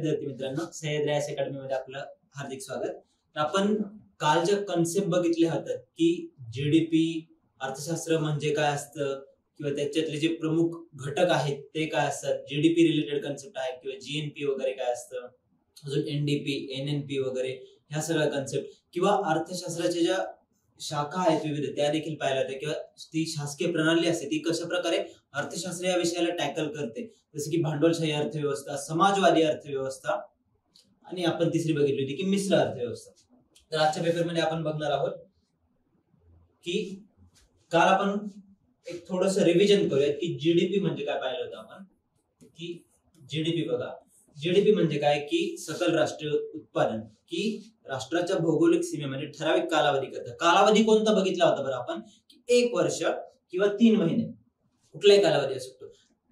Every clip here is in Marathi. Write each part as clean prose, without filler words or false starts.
विद्यार्थी मित्रांनो, सह्याद्री आयएएस अकॅडमी मध्ये आपलं हार्दिक स्वागत। तर आपण कालच्या कन्सेप्ट बघितले होते की जीडीपी अर्थशास्त्र म्हणजे काय असतं किंवा त्याच्यातले जे प्रमुख घटक आहेत ते काय असतात, जीडीपी रिलेटेड कन्सेप्ट आहेत किंवा जीएनपी वगैरे काय असतं, अजून एनडीपी एनएनपी वगैरे ह्या सगळ्या कन्सेप्ट किंवा अर्थशास्त्राच्या ज्या शाखा आहेत विविध त्या देखील पाहिल्या होत्या किंवा ती शासकीय प्रणाली असते ती कशा प्रकारे अर्थशास्त्र या विषयाला टॅकल करते, जसं की भांडवलशाही अर्थव्यवस्था, समाजवादी अर्थव्यवस्था आणि आपण तिसरी बघितली होती की मिश्र अर्थव्यवस्था। तर आजच्या पेपरमध्ये आपण बघणार आहोत की काल आपण एक थोडंसं रिव्हिजन करूया की जीडीपी म्हणजे काय पाहिलं होतं आपण की जीडीपी बघा, जीडीपी म्हणजे काय की सकल राष्ट्रीय उत्पादन, की राष्ट्राच्या भौगोलिक सीमेमध्ये ठराविक कालावधी करता। कालावधी कोणता बघितला होता बरं आपण की 1 वर्ष किंवा 3 महिने, कुठलाही कालावधी असू शकतो।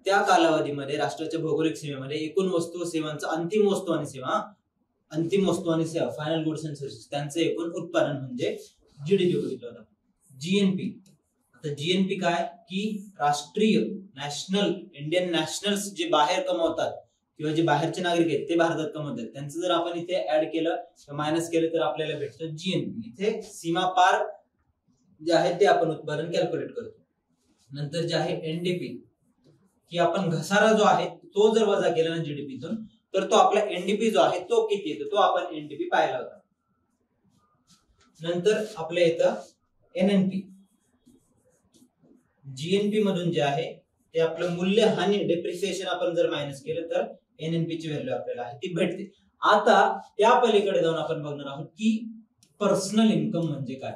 त्या कालावधीमध्ये राष्ट्राच्या भौगोलिक सीमेमध्ये एकूण वस्तू व सेवांचा अंतिम वस्तू आणि सेवा फायनल गुड्स अँड सर्व्हिसेस त्यांचे एकूण उत्पादन म्हणजे जीडीपी बघितलं होतं। जीएनपी, आता जीएनपी काय की राष्ट्रीय नॅशनल इंडियन नॅशनल्स जे बाहेर कमवतात किंवा जे बाहेरचे नागरिक आहेत ते भारतात कमवतात त्यांचं जर आपण इथे ऍड केलं मायनस केलं तर आपल्याला भेटतं जीएनपी। इथे सीमा पार जे आहे ते आपण उत्पादन कॅल्क्युलेट करतो। नंतर जे आहे एनडीपी की आपण घसारा जो आहे तो जर वजा केला ना जीडीपीतून तर तो आपला एनडीपी जो आहे तो किती येतो तो आपण एनडीपी पाहिला होता। नंतर आपल्या येतं एनएनपी, जीएनपी मधून जे आहे ते आपलं मूल्यहानी डेप्रिसिएशन आपण जर मायनस केलं तर एनएनपी ची व्हॅल्यू आपल्याला आहे ती भेटते। आता त्या पलीकडे जाऊन आपण बघणार आहोत की पर्सनल इन्कम म्हणजे काय।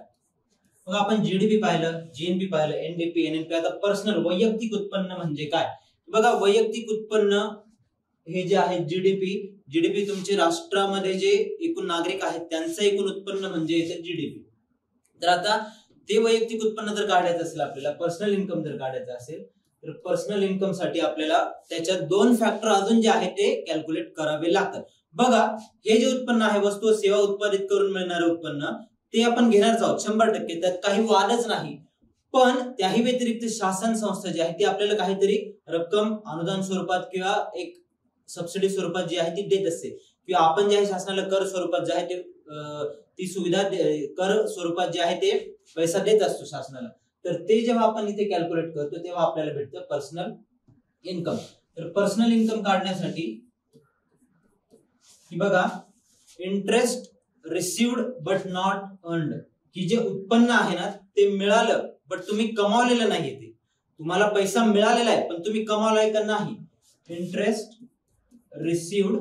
मग आपण जीडीपी पाहिलं, जीएनपी पाहिलं, एनडीपी एनएनपी, आता पर्सनल वैयक्तिक उत्पन्न म्हणजे काय। बघा, वैयक्तिक उत्पन्न हे जे आहे जीडीपी तुमचे राष्ट्रामध्ये जे एकूण नागरिक आहेत त्यांचं एकूण उत्पन्न म्हणजे येते जीडीपी। तर आता ते वैयक्तिक उत्पन्न जर काढायचं असेल आपल्याला, पर्सनल इन्कम जर काढायचं असेल तर पर्सनल इन्कम साठी आपल्याला त्याच्यात 2 फॅक्टर अजून जे आहे ते कॅल्क्युलेट करावे लागतात। बघा, हे जे उत्पन्न आहे वस्तू व सेवा उत्पादित करून मिळणारे उत्पन्न ते आपण घेणारच आहोत 100%, त्यात काही वादच नाही। पण त्याही व्यतिरिक्त शासन संस्था जी आहे ती आपल्याला काहीतरी रक्कम अनुदान स्वरूपात किंवा एक सबसिडी स्वरूपात जी आहे ती देत असते किंवा आपण जे आहे शासनाला कर स्वरूपात जे आहे ते ती सुविधा कर स्वरूपात जे आहे ते पैसा देत असतो शासनाला। तर ते जेव्हा आपण इथे कॅल्क्युलेट करतो तेव्हा आपल्याला भेटतं पर्सनल इन्कम। तर पर्सनल इन्कम काढण्यासाठी बघा, interest received but not earned, की जे उत्पन्न आहे ना ते मिळालं बट तुम्ही कमावलेलं नाहीये, ते तुम्हाला पैसा मिळालेला आहे पण तुम्ही कमावलाय का नाही। Interest received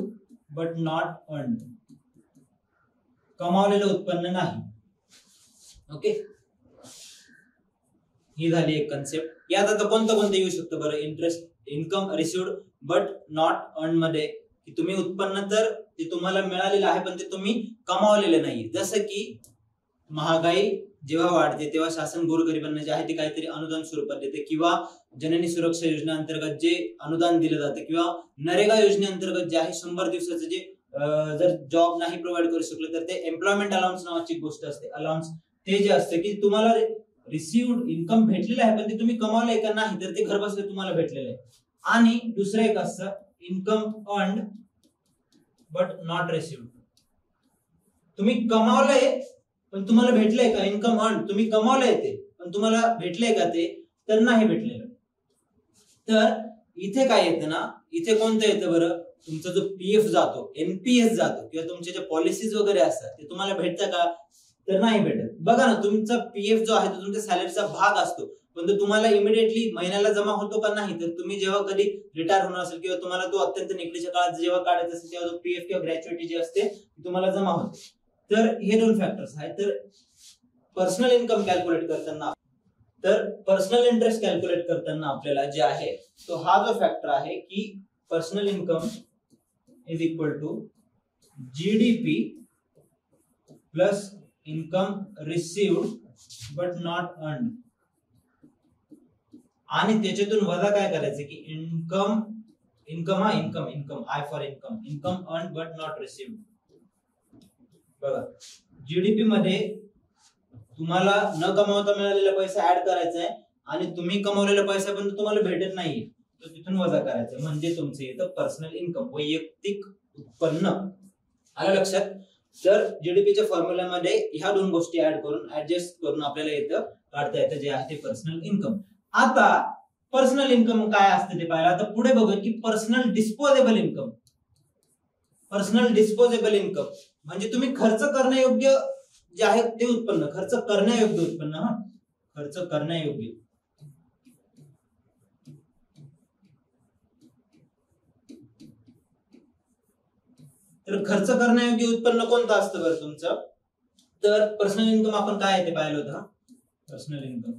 but not earned, कमावलेलं उत्पन्न नाही। ओके, ही झाली एक कन्सेप्ट। यात आता कोणतं येऊ शकतं बरं, interest income received but not earn मध्ये की तुम्ही उत्पन्न तर ते तुम्हाला मिळालेलं आहे पण ते तुम्ही कमावलेलं नाही। जसं की महागाई जेव्हा वाढते तेव्हा शासन गोरगरिबांना जे आहे ते काहीतरी अनुदान स्वरूपात देते किंवा जननी सुरक्षा योजनेअंतर्गत जे अनुदान दिलं जातं किंवा नरेगा योजनेअंतर्गत जे आहे 100 दिवसाचं जे जर जॉब नाही प्रोव्हाइड करू शकलं तर ते एम्प्लॉयमेंट अलाउन्स नावाची गोष्ट असते, अलाउन्स ते जे असते की तुम्हाला रिसिव्ड इन्कम भेटलेलं आहे पण ते तुम्ही कमावलंय का नाही तर ते घर बसल्या तुम्हाला भेटलेलं आहे। आणि दुसरं एक असतं income earned but not received, तुम्ही कमावलंय पण तुम्हाला भेटलंय का, इन्कम अर्न तुम्ही कमावलंय ते पण तुम्हाला भेटलंय का ते तर नाही भेटलेलं। तर इथे काय येतं ना, इथे कोणतं येतं बरं, तुमचा जो पीएफ जातो, एनपीएस जातो किंवा तुमचे जे पॉलिसीज वगैरे असतात ते तुम्हाला भेटतं का तर नाही भेटत। बघा ना, तुमचा पीएफ जो आहे तो तुमच्या सॅलरीचा भाग असतो पण तो तुम्हाला इमिडिएटली महिन्याला जमा होतो का नाही, तर तुम्ही जेव्हा कधी रिटायर होणार असेल किंवा तुम्हाला तो अत्यंत निकडीच्या काळात जेव्हा काढायचा असेल तेव्हा पीएफ किंवा ग्रॅच्युइटी जी असते ती तुम्हाला जमा होते। तर हे 2 फॅक्टर्स आहेत। तर पर्सनल इन्कम कॅल्क्युलेट करताना, तर पर्सनल इंटरेस्ट कॅल्क्युलेट करताना आपल्याला जे आहे तो हा जो फॅक्टर आहे की personal income is equal to GDP plus income received but not earned, आणि त्याच्यातून वजा काय करायचं की इन्कम आय for income earned but not received. बघा, जीडीपी मध्ये तुम्हाला न कमावता मिळालेला पैसा ऍड करायचा आहे आणि तुम्ही कमावलेला पैसा पण तुम्हाला भेटत नाहीये तो तिथून वजा करायचा, म्हणजे तुमचं येतं पर्सनल इन्कम, वैयक्तिक उत्पन्न. आलं लक्षात? तर जीडीपीच्या फॉर्म्युल्यामध्ये ह्या दोन गोष्टी ऍड करून ऍडजस्ट करून आपल्याला येतं काढता येतं जे आहे ते पर्सनल इन्कम. आता पर्सनल इन्कम काय असतं ते पाहिलं. आता पुढे बघूया की personal disposable income. Personal disposable income म्हणजे तुम्ही खर्च करण्यायोग्य जे आहे ते उत्पन्न, खर्च करण्यायोग्य उत्पन्न. हा, खर्च करण्यायोग्य. तर खर्च करण्यायोग्य उत्पन्न कोणतं असतं बरं तुमचं? तर पर्सनल इन्कम आपण काय आहे ते पाहिलं होतं. पर्सनल इन्कम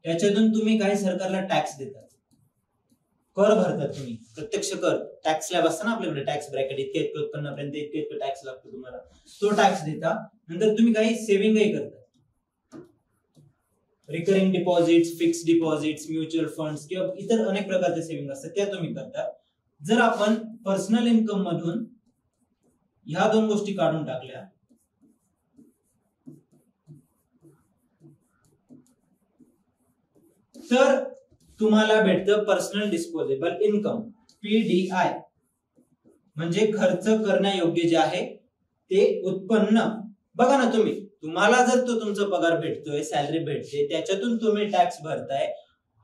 त्याच्यातून तुम्ही काही सरकारला टॅक्स देतात, कर भरतात तुम्ही, प्रत्यक्ष कर. टॅक्स स्लॅब असतं ना आपल्याकडे, टॅक्स ब्रॅकेट, इतके उत्पन्नापर्यंत इतके टॅक्स लागतो तुम्हाला, तो टॅक्स देता. नंतर तुम्ही काही सेव्हिंगही करता, recurring deposits, fix deposits, mutual funds किंवा इतर अनेक प्रकारचे सेव्हिंग असतात त्या तुम्ही करता. जर आपण पर्सनल इन्कम मधून ह्या दोन गोष्टी काढून टाकल्या तर तुम्हाला भेटतं पर्सनल डिस्पोजेबल इन्कम, पीडीआय. म्हणजे खर्च करण्यायोग्य जे आहे ते उत्पन्न. बघा ना, तुम्हाला जर तो तुमचा पगार भेटतोय, सॅलरी भेटते, त्याच्यातून तुम्ही टॅक्स भरताय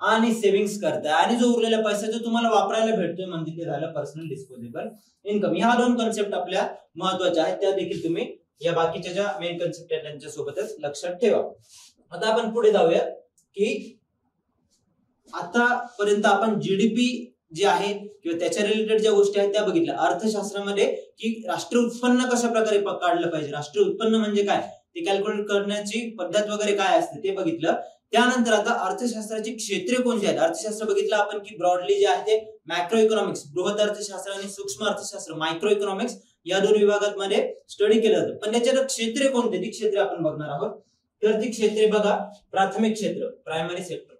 आणि सेव्हिंग्स करताय आणि जो उरलेला पैसा जो तुम्हाला वापरायला भेटतोय म्हणजे ते झालं पर्सनल डिस्पोजेबल इन्कम. ह्या दोन कन्सेप्ट आपल्या महत्वाच्या आहेत, त्या देखील तुम्ही या बाकीच्या ज्या मेन कन्सेप्ट आहेत त्यांच्या सोबतच लक्षात ठेवा. आता आपण पुढे जाऊया की आतापर्यंत आपण जीडीपी जे आहे किंवा त्याच्या रिलेटेड ज्या गोष्टी आहेत त्या बघितल्या. अर्थशास्त्रामध्ये की राष्ट्रीय उत्पन्न कशा प्रकारे काढलं पाहिजे, राष्ट्रीय उत्पन्न म्हणजे काय, ते कॅल्क्युलेट करण्याची पद्धत वगैरे काय असते ते बघितलं. त्यानंतर आता अर्थशास्त्राची क्षेत्रे कोणती आहेत. अर्थशास्त्र बघितलं आपण की ब्रॉडली जे आहे ते मॅक्रो इकॉनॉमिक्स, बृहत अर्थशास्त्र आणि सूक्ष्म अर्थशास्त्र, मायक्रो इकॉनॉमिक्स या दोन विभागांमध्ये स्टडी केलं जातं. पण त्याच्यात क्षेत्रे कोणते, ती क्षेत्रे आपण बघणार आहोत. तर ती क्षेत्रे बघा, प्राथमिक क्षेत्र, प्रायमरी सेक्टर.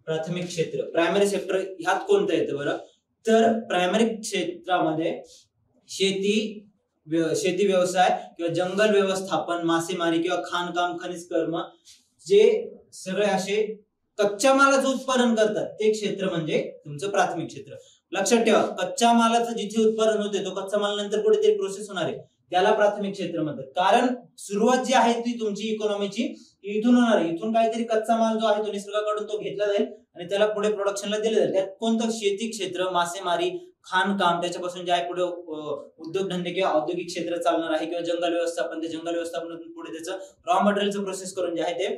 प्राथमिक क्षेत्र, प्रायमरी सेक्टर ह्यात कोणतं येतं बरं? तर प्रायमरी क्षेत्रामध्ये शेती व्यवसाय किंवा जंगल व्यवस्थापन, मासेमारी किंवा खाणकाम, खनिज कर्म, जे सगळे असे कच्च्या मालाचं उत्पादन करतात ते क्षेत्र म्हणजे तुमचं प्राथमिक क्षेत्र. लक्षात ठेवा, कच्च्या मालाचं जिथे उत्पादन होते तो कच्चा माल नंतर कुठेतरी प्रोसेस होणार आहे त्याला प्राथमिक क्षेत्र म्हणतात. कारण सुरुवात जी आहे ती तुमची इकॉनॉमीची इथून होणार आहे. इथून काहीतरी कच्चा माल जो आहे तो निसर्गाकडून तो घेतला जाईल आणि त्याला पुढे प्रोडक्शनला दिलं जाईल. त्यात कोणतं शेती क्षेत्र, मासेमारी, खाणकाम, त्याच्यापासून जे आहे पुढे उद्योगधंदे किंवा औद्योगिक क्षेत्र चालणार आहे किंवा जंगल व्यवस्थापन, ते जंगल व्यवस्थापनातून पुढे त्याचं रॉ मटेरियलचं प्रोसेस करून जे आहे ते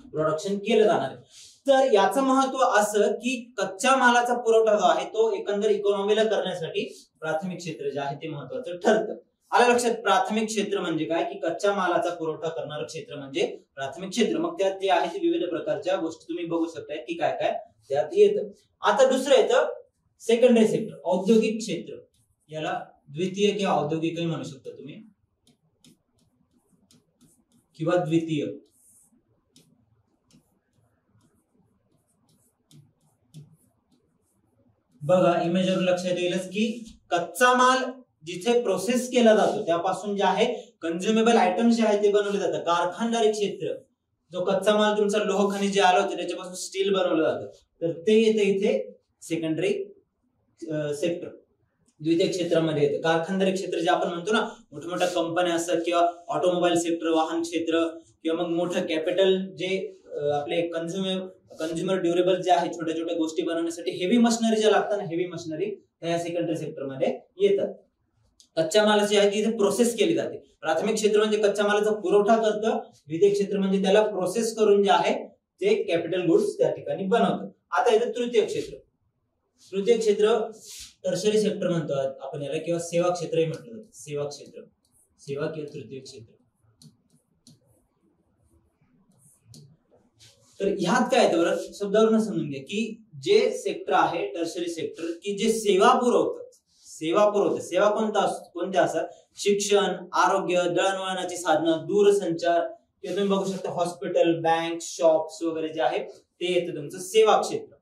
प्रोडक्शन केलं जाणार आहे. तर याचं महत्व असं की कच्च्या मालाचा पुरवठा जो आहे तो एकंदर इकॉनॉमीला करण्यासाठी प्राथमिक क्षेत्र जे आहे ते महत्वाचं ठरतं. आलं लक्षात? प्राथमिक क्षेत्र म्हणजे काय की कच्च्या मालाचा पुरवठा करणारं क्षेत्र म्हणजे प्राथमिक क्षेत्र. मग त्यात जे आहे ते विविध प्रकारच्या गोष्टी तुम्ही बघू शकताय की काय काय त्यात येतं. आता दुसरं येतं सेकंडरी सेक्टर, औद्योगिक क्षेत्र. याला द्वितीय किंवा औद्योगिकही म्हणू शकता तुम्ही किंवा द्वितीय. बघा इमेजवरून लक्षात येईलच की कच्चा माल जिथे प्रोसेस केला जातो त्यापासून जे आहे कन्झ्युमेबल आयटम्स जे आहे ते बनवले जातात. कारखानदारी क्षेत्र, जो कच्चा माल तुमचा लोह खनिज जे आलं होतं त्याच्यापासून स्टील बनवलं जातं, तर ते येते इथे सेकंडरी सेक्टर, द्वितीय क्षेत्रामध्ये येतं. कारखानदारी क्षेत्र जे आपण म्हणतो ना, मोठ्या मोठ्या कंपन्या असतात किंवा ऑटोमोबाईल सेक्टर, वाहन क्षेत्र किंवा मग मोठं कॅपिटल जे आपले कंझ्युमर ड्युरेबल जे आहे, छोट्या छोट्या गोष्टी बनवण्यासाठी हेवी मशिनरी ज्या लागतात ना, हेवी मशिनरी त्या सेकंडरी सेक्टर मध्ये येतात. कच्च्या मालाची आहे ती इथे प्रोसेस केली जाते. प्राथमिक क्षेत्र म्हणजे कच्च्या मालाचा पुरवठा करतं, द्वितीय क्षेत्र म्हणजे त्याला प्रोसेस करून जे आहे ते कॅपिटल गुड्स त्या ठिकाणी बनवतं. आता येतं तृतीय क्षेत्र. तृतीय क्षेत्र टर्शरी सेक्टर म्हणतो आपण याला, किंवा सेवा क्षेत्रही म्हटलं जातं. सेवा क्षेत्र, सेवा किंवा तृतीय क्षेत्र. तर ह्यात काय येतं बरं, शब्दावरून समजून घ्या की जे सेक्टर आहे टर्शरी सेक्टर की जे सेवा पुरवतात, सेवा कोणत्या असतात? शिक्षण, आरोग्य, दळणवळणाची साधनं, दूरसंचार, ते तुम्ही बघू शकता हॉस्पिटल, बँक, शॉप्स वगैरे जे आहे ते येतं तुमचं सेवा क्षेत्र.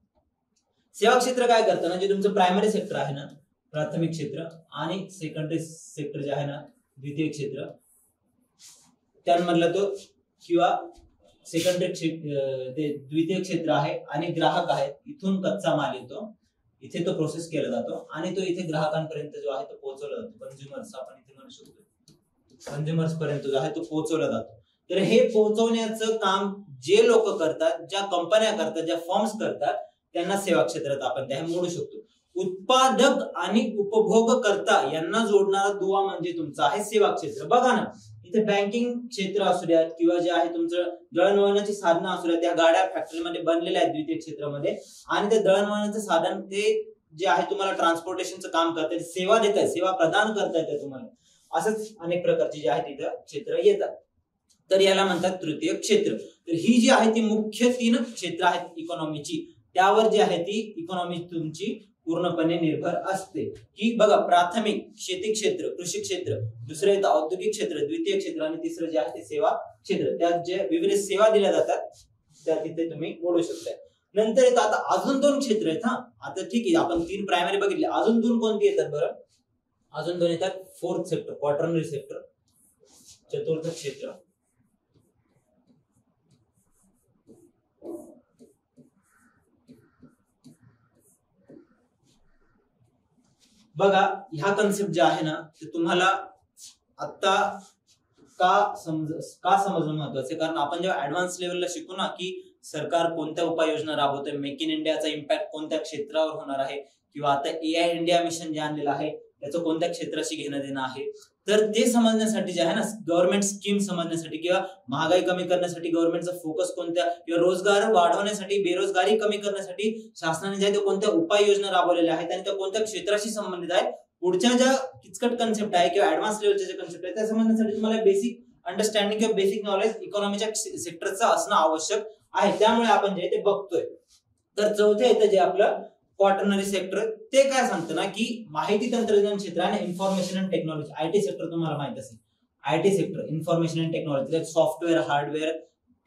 सेवा क्षेत्र काय करतं ना, जे तुमचं प्रायमरी सेक्टर आहे ना, प्राथमिक क्षेत्र, आणि सेकंडरी सेक्टर जे आहे ना, द्वितीय क्षेत्र, त्यांमधला तो किंवा सेकंडरी ते द्वितीय क्षेत्र आहे आणि ग्राहक आहेत. इथून कच्चा माल येतो, इथे तो प्रोसेस केला जातो आणि तो इथे ग्राहकांपर्यंत जो आहे तो पोहोचवला जातो. कंझ्युमर्स आपण इथे म्हणू शकतो, कंझ्युमर्स पर्यंत जो आहे तो पोहोचवला जातो. तर हे पोहोचवण्याचं काम जे लोक करतात, ज्या कंपन्या करतात, ज्या फर्म्स करतात, त्यांना सेवा क्षेत्रात आपण त्या मोडू शकतो. उत्पादक आणि उपभोगकर्ता यांना जोडणारा दुवा म्हणजे तुमचा आहे सेवा क्षेत्र. बघा ना, इथे बँकिंग क्षेत्र असू द्या किंवा जे आहे तुमचं दळणवळणाची साधनं असू द्या, त्या गाड्या फॅक्टरीमध्ये बनलेल्या आहेत द्वितीय क्षेत्रामध्ये, आणि ते दळणवळणाचं साधन ते जे आहे तुम्हाला ट्रान्सपोर्टेशनचं काम करतात, सेवा देत आहे, सेवा प्रदान करतायत तुम्हाला. असंच अनेक प्रकारचे जे आहे तिथं क्षेत्र येतात. तर याला म्हणतात तृतीय क्षेत्र. तर ही जी आहे ती मुख्य 3 क्षेत्र आहेत इकॉनॉमीची, त्यावर जी आहे ती इकॉनॉमी तुमची पूर्णपणे निर्भर असते. की बघा, प्राथमिक शेती क्षेत्र, कृषी क्षेत्र, दुसरं येतं औद्योगिक क्षेत्र, द्वितीय क्षेत्र, आणि तिसरं जे आहे ते सेवा क्षेत्र. त्यात जे विविध सेवा दिल्या जातात त्या तिथे तुम्ही मोडू शकता. नंतर येतं आता अजून 2 क्षेत्र आहेत. आता ठीक आहे, आपण 3 प्रायमरी बघितले, अजून 2 कोणती येतात बरं? अजून 2 येतात फोर्थ सेक्टर, क्वार्टरनरी सेक्टर, चतुर्थ क्षेत्र. बघा, ह्या कन्सेप्ट ज्या आहे ना ते तुम्हाला आता का समजणं महत्वाचं आहे, कारण आपण जेव्हा ऍडव्हान्स लेवलला शिकू ना की सरकार कोणत्या उपाययोजना राबवतोय, मेक इन इंडियाचा इम्पॅक्ट कोणत्या क्षेत्रावर होणार आहे, किंवा आता AI इंडिया मिशन जे आणलेलं आहे त्याचं कोणत्या क्षेत्राशी घेणं देणं आहे, तर ते समजण्यासाठी जे आहे ना, गव्हर्नमेंट स्कीम समजण्यासाठी किंवा महागाई कमी करण्यासाठी गव्हर्नमेंटचा फोकस कोणत्या, किंवा रोजगार वाढवण्यासाठी, बेरोजगारी कमी करण्यासाठी शासनाने ज्या कोणत्या उपाययोजना राबवलेल्या आहेत आणि त्या कोणत्या क्षेत्राशी संबंधित आहेत, पुढच्या ज्या किचकट कन्सेप्ट आहे किंवा ऍडव्हान्स लेवलचे जे कन्सेप्ट आहे त्या समजण्यासाठी तुम्हाला बेसिक अंडरस्टँडिंग किंवा बेसिक नॉलेज इकॉनॉमीच्या सेक्टरचं असणं आवश्यक आहे. त्यामुळे आपण जे ते बघतोय. तर चौथं येतं जे आपलं क्वार्टरनरी सेक्टर, ते काय सांगतं ना की माहिती तंत्रज्ञान क्षेत्र आणि information and technology, IT sector तुम्हाला माहित असेल, IT sector, information and technology, software, hardware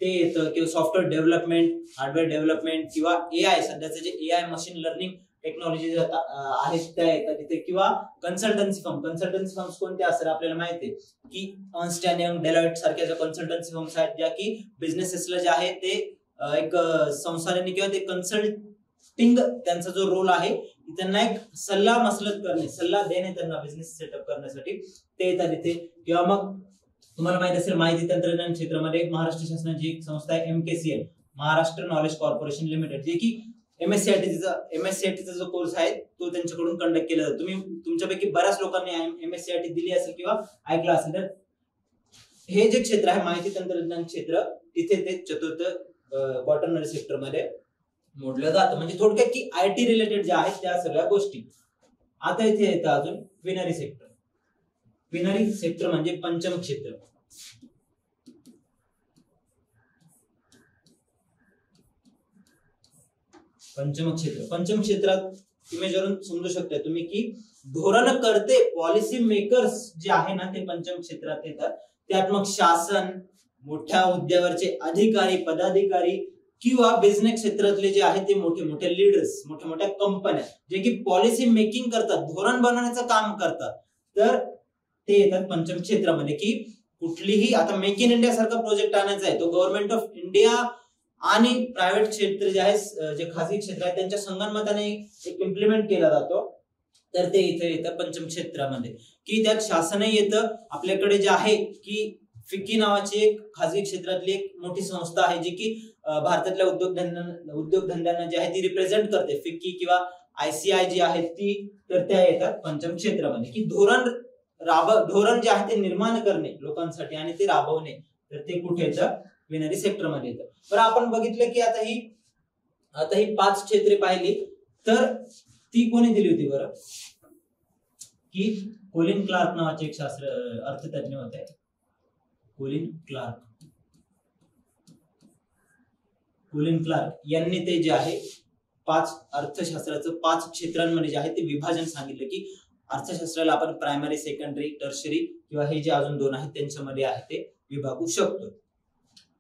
ते येतं, किंवा सॉफ्टवेअर डेव्हलपमेंट, हार्डवेअर डेव्हलपमेंट, किंवा AI, सध्याचे जे AI मशीन लर्निंग टेक्नॉलॉजी आहेत त्या येतात तिथे, किंवा कन्सल्टन्सी फर्म्स कोणते असतात आपल्याला माहिती आहे की अर्न्स्ट अँड यंग, डेलॉइट सारख्या ज्या कन्सल्टन्सी फर्म्स आहेत ज्या की बिझनेसेसला जे आहे ते एक संस्थांनी किंवा ते कन्सल्टिंग त्यांचा जो रोल आहे त्यांना एक सल्ला मसलत करणे, सल्ला देणे त्यांना बिझनेस सेटअप करण्यासाठी ते येतात तिथे. किंवा मग तुम्हाला माहित असेल माहिती तंत्रज्ञान क्षेत्रामध्ये महाराष्ट्र शासनाची एक संस्था आहे MKCL, Maharashtra knowledge corporation limited, जे की MSCIT जो कोर्स आहे तो त्यांच्याकडून कंडक्ट केला जातो. तुम्ही तुमच्यापैकी बऱ्याच लोकांनी MSCIT दिली असेल किंवा ऐकलं असेल. तर हे जे क्षेत्र आहे माहिती तंत्रज्ञान क्षेत्र, तिथे ते चतुर्थ क्वार्टरनरी सेक्टर मध्ये मोडलं जातं. म्हणजे थोडक्यात की IT रिलेटेड जे आहेत त्या सगळ्या गोष्टी. आता इथे येतं अजून क्विनरी सेक्टर. क्विनरी सेक्टर म्हणजे पंचम क्षेत्र. पंचम क्षेत्रात इमेजवरून समजू शकता तुम्ही की धोरणकर्ते, पॉलिसी मेकर्स जे आहे ना ते पंचम क्षेत्रात येतात. त्यात मग शासन, मोठ्या हुद्द्यावरचे अधिकारी, पदाधिकारी, किंवा बिझनेस क्षेत्रातले जे आहेत ते मोठे मोठे लीडर्स, मोठ्या मोठ्या कंपन्या जे की पॉलिसी मेकिंग करतात, धोरण बनवण्याचं काम करतात, तर ते येतात पंचम क्षेत्रामध्ये. की कुठलीही आता मेक इन इंडिया सारखा प्रोजेक्ट आणायचा आहे, तो गव्हर्नमेंट ऑफ इंडिया आणि प्रायव्हेट क्षेत्र जे आहे, जे खासगी क्षेत्र आहे त्यांच्या संगनमताने एक इम्प्लिमेंट केला जातो, तर ते इथे येतं पंचम क्षेत्रामध्ये. की त्यात शासनही येतं. आपल्याकडे जे आहे की फिक्की नावाची एक खासगी क्षेत्रातली एक मोठी संस्था आहे जी की भारतातल्या उद्योगधंद्यांना जे आहे ती रिप्रेझेंट करते, फिक्की किंवा ICI जी आहे ती, तर त्या येतात पंचम क्षेत्रामध्ये. की धोरण जे आहे ते निर्माण करणे लोकांसाठी आणि ते राबवणे, तर ते कुठे येतं? क्विनरी सेक्टर मध्ये येतं. बरं, आपण बघितलं की आता ही 5 क्षेत्रे पाहिली, तर ती कोणी दिली होती बरं? की कोलिन क्लार्क नावाचे एक अर्थतज्ञ होते, कोलिन क्लार्क यांनी ते जे आहे 5 अर्थशास्त्राचं 5 क्षेत्रांमध्ये जे आहे ते विभाजन सांगितलं की अर्थशास्त्राला आपण प्रायमरी, सेकंडरी, टर्शरी किंवा हे जे अजून 2 आहेत त्यांच्यामध्ये आहे ते विभागू शकतो.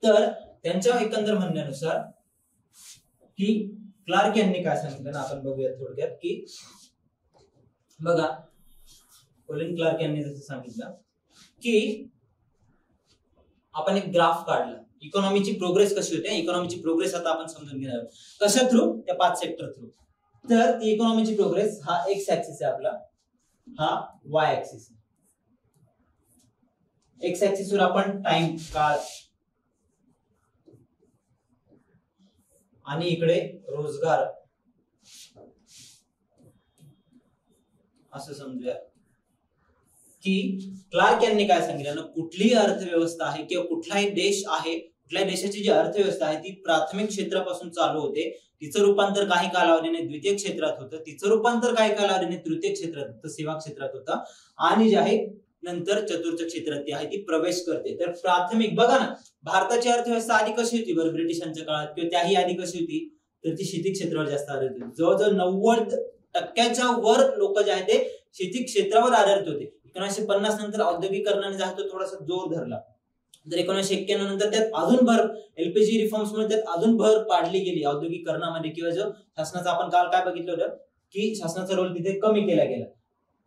तर त्यांच्या एकंदर म्हणण्यानुसार की क्लार्क यांनी काय सांगितलं ना, आपण बघूया थोडक्यात. की बघा, कोलिन क्लार्क यांनी जसं सांगितलं की आपण एक ग्राफ काढला, इकॉनॉमीची प्रोग्रेस कशी होते, इकॉनॉमीची प्रोग्रेस आता आपण समजून घेणार आहोत. कशा थ्रू? त्या 5 सेक्टर थ्रू. तर ती इकॉनॉमीची प्रोग्रेस हा एक्स ऍक्सिस आहे आपला, हा वाय ऍक्सिस. एक्स ऍक्सिस वर आपण टाइम, काळ, आणि इकडे रोजगार असं समजूया की क्लार्क यांनी काय सांगितलं ना, कुठलीही अर्थव्यवस्था आहे किंवा कुठलाही देश आहे, कुठल्या देशाची जी अर्थव्यवस्था आहे ती प्राथमिक क्षेत्रापासून चालू होते, तिचं रूपांतर काही कालावधीने द्वितीय क्षेत्रात होतं, तिचं रूपांतर काही कालावधीने तृतीय क्षेत्रात होतं, सेवा क्षेत्रात होतं, आणि जे आहे नंतर चतुर्थ क्षेत्रात ती आहे ती प्रवेश करते. तर प्राथमिक बघा ना, भारताची अर्थव्यवस्था आधी कशी होती बरं ब्रिटिशांच्या काळात किंवा त्याही आधी कशी होती, तर ती शेती क्षेत्रावर जास्त आधारित होती. जवळजवळ 90% वर लोक जे आहेत ते शेती क्षेत्रावर आधारित होते. 1950 नंतर औद्योगिकरणाने जे आहे तो थोडासा जोर धरला. तर 1991 नंतर त्यात अजून भर, एलपीजी रिफॉर्म्समुळे त्यात अजून भर पाडली गेली औद्योगिकरणामध्ये, किंवा जो शासनाचा आपण काल काय बघितलं होतं की शासनाचा रोल तिथे कमी केला गेला.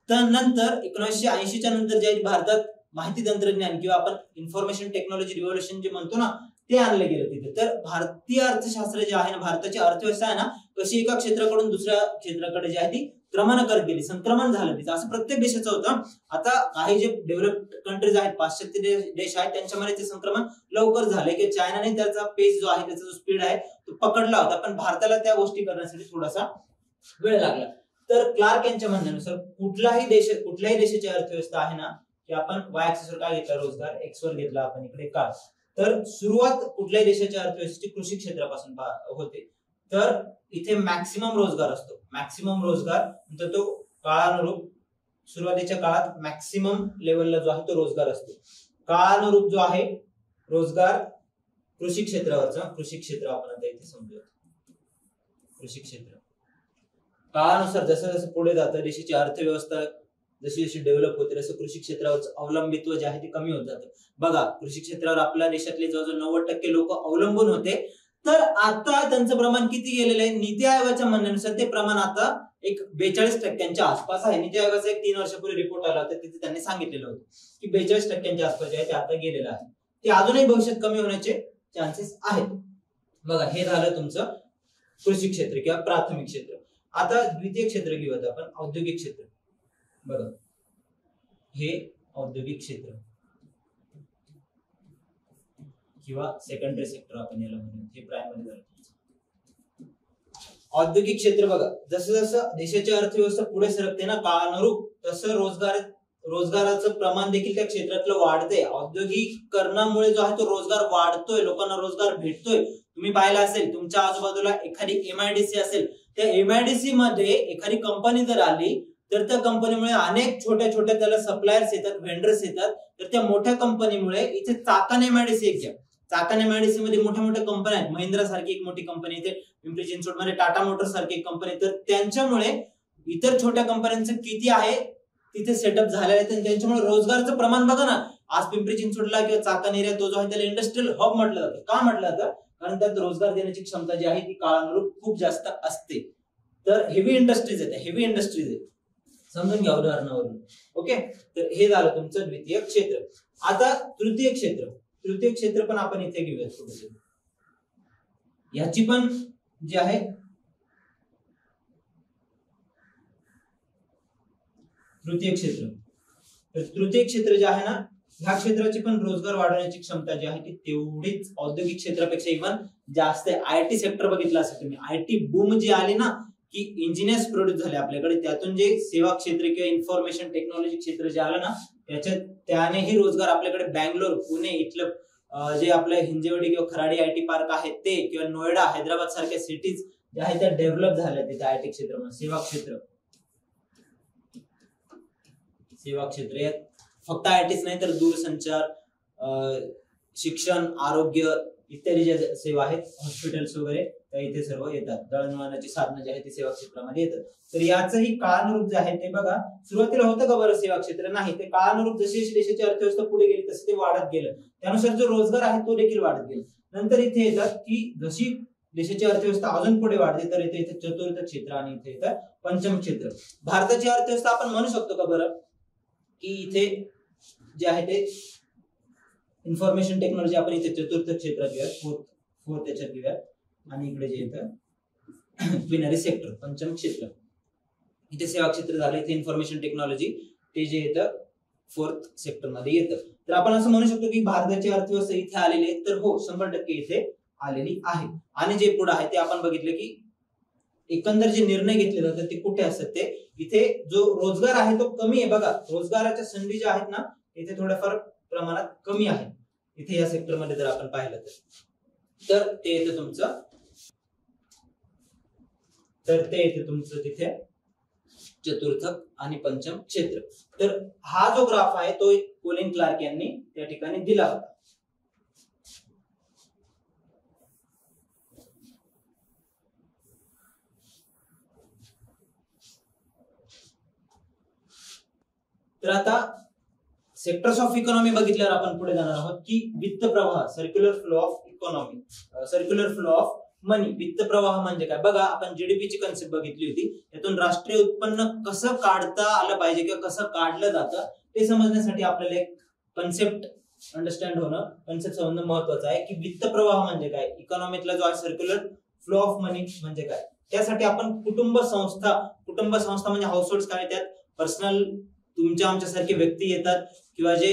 तर नंतर 1980च्या नंतर जे भारतात माहिती तंत्रज्ञान किंवा आपण इन्फॉर्मेशन टेक्नॉलॉजी रिव्होल्युशन जे म्हणतो ना, ते आणलं गेलं तिथे. तर भारतीय अर्थशास्त्र जे आहे ना, भारताची अर्थव्यवस्था आहे ना, कशी एका क्षेत्राकडून दुसऱ्या क्षेत्राकडे जे आहे ती क्रमण करत गेली, संक्रमण झालं तिचं. असं प्रत्येक देशाचं होतं. आता काही जे डेव्हलप्ड कंट्रीज आहेत, पाश्चात्य देश आहेत, त्यांच्यामध्ये ते संक्रमण लवकर झालंय की चायनाने त्याचा पेस जो आहे, त्याचा जो स्पीड आहे तो पकडला होता, पण भारताला त्या गोष्टी करण्यासाठी थोडासा वेळ लागला. तर क्लार्क यांच्या म्हणण्यानुसार कुठल्याही देशाची अर्थव्यवस्था आहे ना, की आपण वाय ऍक्सिसवर काय घेतला, रोजगार, एक्स वर घेतला आपण इकडे काळ. तर सुरुवात कुठल्याही देशाच्या अर्थव्यवस्थेची कृषी क्षेत्रापासून होते. तर इथे मॅक्सिमम रोजगार असतो, मॅक्सिमम रोजगार, तर तो काळानुरूप सुरुवातीच्या काळात मॅक्सिमम लेवलला जो आहे तो रोजगार असतो. काळानुरूप जो आहे रोजगार कृषी क्षेत्रावरचा, कृषी क्षेत्र आपण आता इथे समजूया. कृषी क्षेत्र काळानुसार जसं जसं पुढे जातं, देशाची अर्थव्यवस्था जशी जशी डेव्हलप होते, तसं कृषी क्षेत्रावरचं अवलंबित्व जे आहे ते कमी होत जातं. बघा, कृषी क्षेत्रावर आपल्या देशातले जवळजवळ 90% लोक अवलंबून होते. तर आता त्यांचं प्रमाण किती गेलेलं आहे? नीती आयोगाच्या म्हणण्यानुसार ते प्रमाण आता एक 42% आसपास आहे. नीती आयोगाचा एक 3 वर्षापूर्वी रिपोर्ट आला होता, तिथे त्यांनी सांगितलेलं होतं की 42% आसपास जे आहे ते आता गेलेलं आहे. ते अजूनही भविष्यात कमी होण्याचे चान्सेस आहेत. बघा, हे झालं तुमचं कृषी क्षेत्र किंवा प्राथमिक क्षेत्र. आता द्वितीय क्षेत्र घेऊयात आपण, औद्योगिक क्षेत्र. बघा, हे औद्योगिक क्षेत्र किंवा सेकंडरी सेक्टर आपण याला म्हणू, हे प्रायमरी झालं. औद्योगिक क्षेत्र बघा, जसं जसं देशाची अर्थव्यवस्था पुढे सरकते ना काळानुरूप, तसं रोजगाराचं प्रमाण देखील त्या क्षेत्रातलं वाढतंय. औद्योगिकरणामुळे जो आहे तो रोजगार वाढतोय, लोकांना रोजगार भेटतोय. तुम्ही पाहिलं असेल तुमच्या आजूबाजूला एखादी एमआयडीसी असेल, त्या एमआयडीसी मध्ये एखादी कंपनी जर आली तर त्या कंपनीमुळे अनेक छोट्या छोट्या त्याला सप्लायर्स येतात, व्हेंडर्स येतात. तर त्या मोठ्या कंपनीमुळे इथे चाकण एमआयडीसी एक घ्या, चाकण एमआयडीसी मध्ये मोठ्या मोठ्या कंपन्या आहेत, महिंद्रा सारखी एक मोठी कंपनी इथे, पिंपरी चिंचवड मध्ये टाटा मोटर्स सारखी एक कंपनी. तर त्यांच्यामुळे इतर छोट्या कंपन्यांचं किती आहे तिथे सेटअप झालेलं आहे, आणि त्यांच्यामुळे रोजगाराचं प्रमाण बघा ना, आज पिंपरी चिंचवडला किंवा चाकण एरिया तो जो आहे त्याला इंडस्ट्रियल हब म्हटलं जातं. का म्हटलं जातं? कारण त्यात रोजगार देण्याची क्षमता जी आहे ती काळानुरूप खूप जास्त असते. तर हेवी इंडस्ट्रीज आहेत, समजून घ्या उदाहरणावरून. ओके, तर हे झालं तुमचं द्वितीय क्षेत्र. आता तृतीय क्षेत्र पण आपण इथे घेऊयात थोडंसं. याची पण जी आहे तृतीय क्षेत्र, तर तृतीय क्षेत्र जे आहे ना, ह्या क्षेत्राची पण रोजगार वाढवण्याची क्षमता जी आहे ती तेवढीच औद्योगिक क्षेत्रापेक्षा इव्हन जास्त आहे. आयटी सेक्टर बघितलं असेल तुम्ही, आयटी बूम जी आली ना, की इंजिनियर्स प्रोड्यूस झाले आपल्याकडे, त्यातून जे सेवा क्षेत्र किंवा इन्फॉर्मेशन टेक्नॉलॉजी क्षेत्र जे आलं ना, त्यानेही रोजगार आपल्याकडे बँगलोर, पुणे इथलं जे आपलं हिंजेवाडी किंवा खराडी आयटी पार्क आहेत ते, किंवा नोएडा, हैदराबाद सारख्या सिटीज ज्या आहेत त्या डेव्हलप झाल्या तिथे आयटी क्षेत्रामध्ये. सेवा क्षेत्र यात फक्त आयटीच नाही तर दूरसंचार, शिक्षण, आरोग्य इत्यादी ज्या सेवा आहेत, हॉस्पिटल्स वगैरे त्या इथे सर्व येतात. दळणवळणाची साधनं जी आहेत ती सेवा क्षेत्रामध्ये येतात. तर याचंही काळानुरूप जे आहे ते बघा, सुरुवातीला होतं का बरं सेवा क्षेत्र? नाही, ते काळानुरूप जशी जशी देशाची अर्थव्यवस्था पुढे गेली तसं ते वाढत गेलं, त्यानुसार जो रोजगार आहे तो देखील वाढत गेला. नंतर इथे येतात की जशी देशाची अर्थव्यवस्था अजून पुढे वाढते तर इथे चतुर्थ क्षेत्र आणि इथे येतं पंचम क्षेत्र. भारताची अर्थव्यवस्था आपण म्हणू शकतो का बरं की इथे जे आहे ते इन्फॉर्मेशन टेक्नॉलॉजी आपण इथे चतुर्थ क्षेत्रात घेऊया, फोर्थ याच्यात घेऊया, आणि इकडे जे येतं क्विनरी सेक्टर पंचम क्षेत्र, इथे सेवा क्षेत्र झालं, इथे इन्फॉर्मेशन टेक्नॉलॉजी ते जे येतं फोर्थ सेक्टर मध्ये येतं. तर आपण असं म्हणू शकतो की भारताची अर्थव्यवस्था इथे आलेली आहे, तर हो 100% इथे आलेली आहे. आणि जे पुढे आहे ते आपण बघितलं की एकंदर जे निर्णय घेतले जातात ते कुठे असतात, ते इथे जो रोजगार आहे तो कमी आहे. बघा रोजगाराच्या संधी ज्या आहेत ना इथे थोड्याफार प्रमाणात कमी आहे इथे या सेक्टर मध्ये जर आपण पाहिलं तर ते येतं तुमचं, तिथे चतुर्थ आणि पंचम क्षेत्र. तर हा जो ग्राफ आहे तो कोलिन क्लार्क यांनी त्या ठिकाणी दिला होता. तर आता सेक्टर्स ऑफ इकॉनॉमी बघितल्यावर आपण पुढे जाणार आहोत की वित्त प्रवाह, circular flow of economy, circular flow of money. वित्त प्रवाह म्हणजे काय? बघा आपण जीडीपी ची कन्सेप्ट बघितली होती, त्यातून राष्ट्रीय उत्पन्न कसं काढता आलं पाहिजे किंवा कसं काढलं जातं ते समजण्यासाठी आपल्याला एक कन्सेप्ट अंडरस्टँड होणं, कन्सेप्ट समजणं महत्वाचं आहे की वित्त प्रवाह म्हणजे काय, इकॉनॉमीतला जो आहे सर्क्युलर फ्लो ऑफ मनी म्हणजे काय. त्यासाठी आपण कुटुंब संस्था म्हणजे हाऊसहोल्ड काय, त्यात पर्सनल तुमच्या आमच्यासारखे व्यक्ती येतात किंवा जे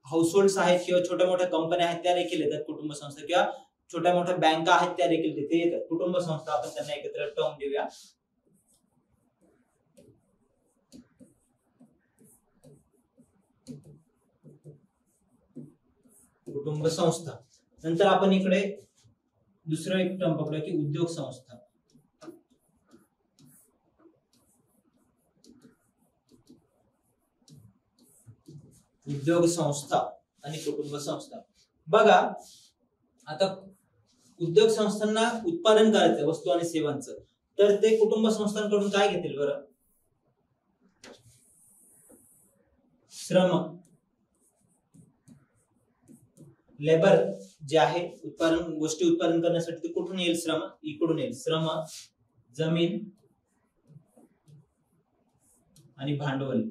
हाऊसहोल्ड्स आहेत किंवा छोट्या मोठ्या कंपन्या आहेत त्या देखील येतात कुटुंब संस्था, किंवा छोट्या मोठ्या बँका आहेत त्या देखील तिथे येतात कुटुंब संस्था. आपण त्यांना एकत्र टर्म देऊया कुटुंब संस्था. नंतर आपण इकडे दुसरं एक टर्म पकडूया की उद्योग संस्था. उद्योग संस्था आणि कुटुंब संस्था. बघा आता उद्योग संस्थांना उत्पादन करायचं वस्तू आणि सेवांचं, तर ते कुटुंब संस्थांकडून काय घेतील बरं? श्रम, लेबर जे आहे गोष्टी उत्पादन करण्यासाठी ते कुठून येईल? श्रम इकडून येईल. श्रम, जमीन आणि भांडवल.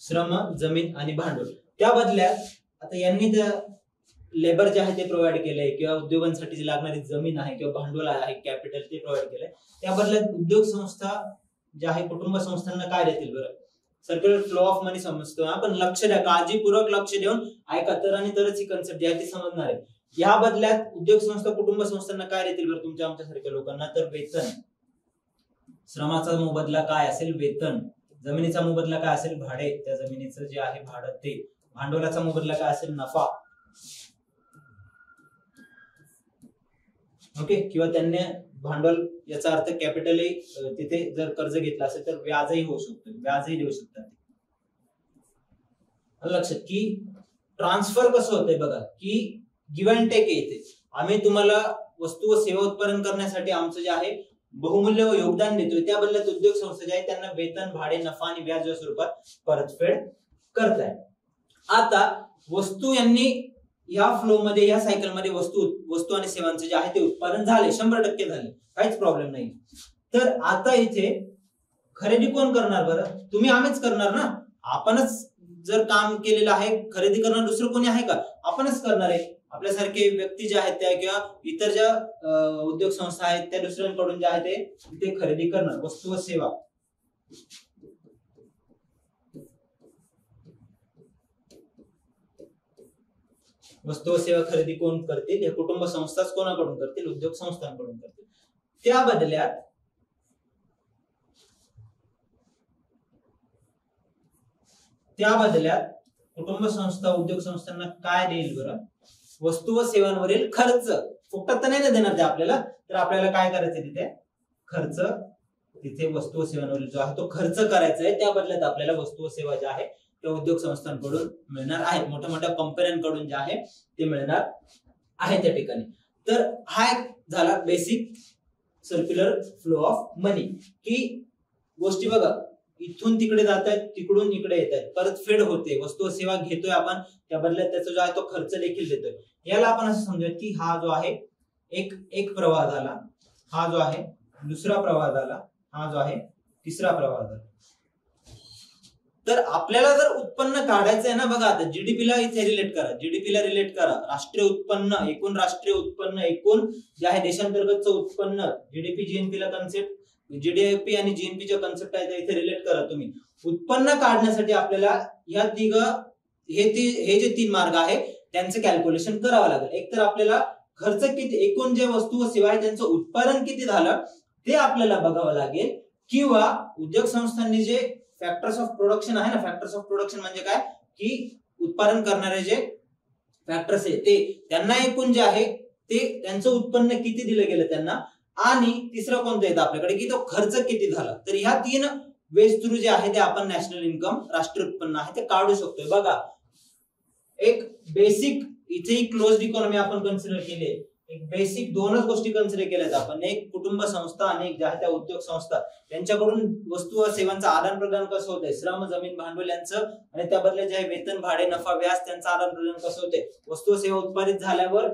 श्रम, जमीन आणि भांडवल. त्या बदल्यात आता यांनी लेबर जे आहे ते प्रोव्हाइड केलंय किंवा उद्योगांसाठी जी लागणारी जमीन आहे किंवा भांडवल आहे, कॅपिटल ते प्रोव्हाइड केलंय. त्या बदल्यात उद्योग संस्था ज्या आहे कुटुंब संस्थांना काय देतील बरं? सर्क्युलर फ्लो ऑफ मनी समजतो आपण. लक्ष द्या, काळजीपूर्वक लक्ष देऊन ऐका तरच ही कन्सेप्ट जी आहे ती समजणार आहे. या बदल्यात उद्योग संस्था कुटुंब संस्थांना काय देतील बरं तुमच्या आमच्यासारख्या लोकांना? तर वेतन. श्रमाचा मोबदला काय असेल? वेतन. जमिनीचा मोबदला काय असेल? भाडे, त्या जमिनीचं जे आहे भाडं ते. भांडवलाचा मोबदला काय असेल? नफा. ओके, किंवा त्यांनी भांडवल याचा अर्थ कॅपिटल तिथे जर कर्ज घेतला असेल तर व्याजही होऊ शकतं, व्याजही देऊ शकतात. लक्षात की ट्रान्सफर कसं होतंय बघा की गिव्ह अँड टेक येते. आम्ही तुम्हाला वस्तू व सेवा उत्पादन करण्यासाठी आमचं जे आहे बहुमूल्य योगदान देतोय, त्या बदल्यात उद्योग संस्था जे आहे त्यांना वेतन, भाडे, नफा आणि व्याज या स्वरूपात परतफेड करताय. आता वस्तू यांनी या फ्लो मध्ये, या सायकल मध्ये वस्तू आणि सेवांचे जे आहे ते उत्पादन झाले, 100% झाले, काहीच प्रॉब्लेम नाही. तर आता इथे खरेदी कोण करणार बरं? तुम्ही आम्हीच करणार ना. आपणच जर काम केलेलं आहे, खरेदी करणार दुसरं कोणी आहे का? आपणच करणार आहे. आपल्यासारखे व्यक्ती जे आहेत त्या किंवा इतर ज्या उद्योग संस्था आहेत त्या दुसऱ्यांकडून जे आहे ते खरेदी करणार वस्तू व सेवा. वस्तू व सेवा खरेदी कोण करतील? या कुटुंब संस्थाच कोणाकडून करतील? उद्योग संस्थांकडून करतील. त्या बदल्यात कुटुंब संस्था उद्योग संस्थांना काय देईल बरं? वस्तू व सेवांवरील खर्च. फुकटात तर नाही ना देणार ते आपल्याला, तर आपल्याला काय करायचं तिथे? खर्च, तिथे वस्तू व सेवांवरील जो आहे तो खर्च करायचा आहे. त्या बदल्यात आपल्याला वस्तू व सेवा ज्या आहे त्या उद्योग संस्थांकडून मिळणार आहेत, मोठ्या मोठ्या कंपन्यांकडून जे आहे ते मिळणार आहे त्या ठिकाणी. तर हा एक झाला बेसिक सर्क्युलर फ्लो ऑफ मनी, की गोष्टी बघा इथून तिकडे जात आहेत, तिकडून इकडे येत आहेत, परत फेड होते, वस्तू व सेवा घेतोय आपण, त्या बदल्यात त्याचा जो आहे तो खर्च देखील देतोय. याला आपण असं समजूयात की हा जो आहे एक प्रवाह झाला, हा जो आहे दुसरा प्रवाह झाला, हा जो आहे तिसरा प्रवाह झाला. तर आपल्याला जर उत्पन्न काढायचं आहे ना, बघा आता जीडीपीला इथे रिलेट करा, जीडीपीला रिलेट करा, राष्ट्रीय उत्पन्न, एकूण राष्ट्रीय उत्पन्न, एकूण जे आहे देशांतर्गतचं उत्पन्न, जीडीपी जीएनपीला कन्सेप्ट, जीडीपी आणि जीएनपीच्या कन्सेप्ट आहे इथे रिलेट करा तुम्ही. उत्पन्न काढण्यासाठी आपल्याला या हे जे 3 मार्ग आहे त्यांचं कॅल्क्युलेशन करावं लागेल. एक तर आपल्याला खर्च किती, एकूण जे वस्तू व सेवा आहे त्यांचं उत्पादन किती झालं ते आपल्याला बघावं लागेल, किंवा उद्योग संस्थांनी जे फॅक्टर्स ऑफ प्रोडक्शन आहे ना, फॅक्टर्स ऑफ प्रोडक्शन म्हणजे काय की उत्पादन करणारे जे फॅक्टर्स आहे ते त्यांना एकूण जे आहे ते त्यांचं उत्पन्न किती दिलं गेलं त्यांना, आणि तिसरं कोणतं येतं आपल्याकडे की तो खर्च किती झाला. तर ह्या 3 वेज थ्रू जे आहे ते आपण नॅशनल इन्कम, राष्ट्रीय उत्पन्न आहे ते काढू शकतोय. बघा एक बेसिक इथे क्लोज्ड इकॉनॉमी आपण कन्सिडर केली, एक बेसिक 2च गोष्टी कन्सिडर केल्यात आपण, एक कुटुंब संस्था आणि एक ज्या त्या उद्योग संस्था, त्यांच्याकडून वस्तू व सेवांचं आदान प्रदान कसं होतंय, श्रम, जमीन, भांडवल यांचं, आणि त्या बदल्यात जे वेतन, भाडे, नफा, व्याज त्यांचं आदान प्रदान कसं होते, वस्तू व सेवा उत्पादित झाल्यावर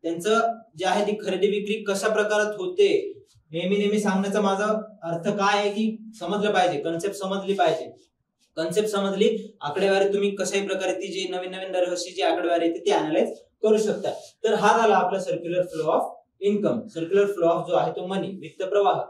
त्यांचं जे आहे ती खरेदी विक्री कशा प्रकारात होते. नेहमी सांगण्याचा माझा अर्थ काय आहे की समजलं पाहिजे, कन्सेप्ट समजली पाहिजे. कन्सेप्ट समजली, आकडेवारी तुम्ही कशाही प्रकारे ती जी नवीन दरवर्षी जी आकडेवारी येते ती अनालाइज करू शकता. तर हा झाला आपला circular flow of income, circular flow of जो आहे तो मनी, वित्त प्रवाह.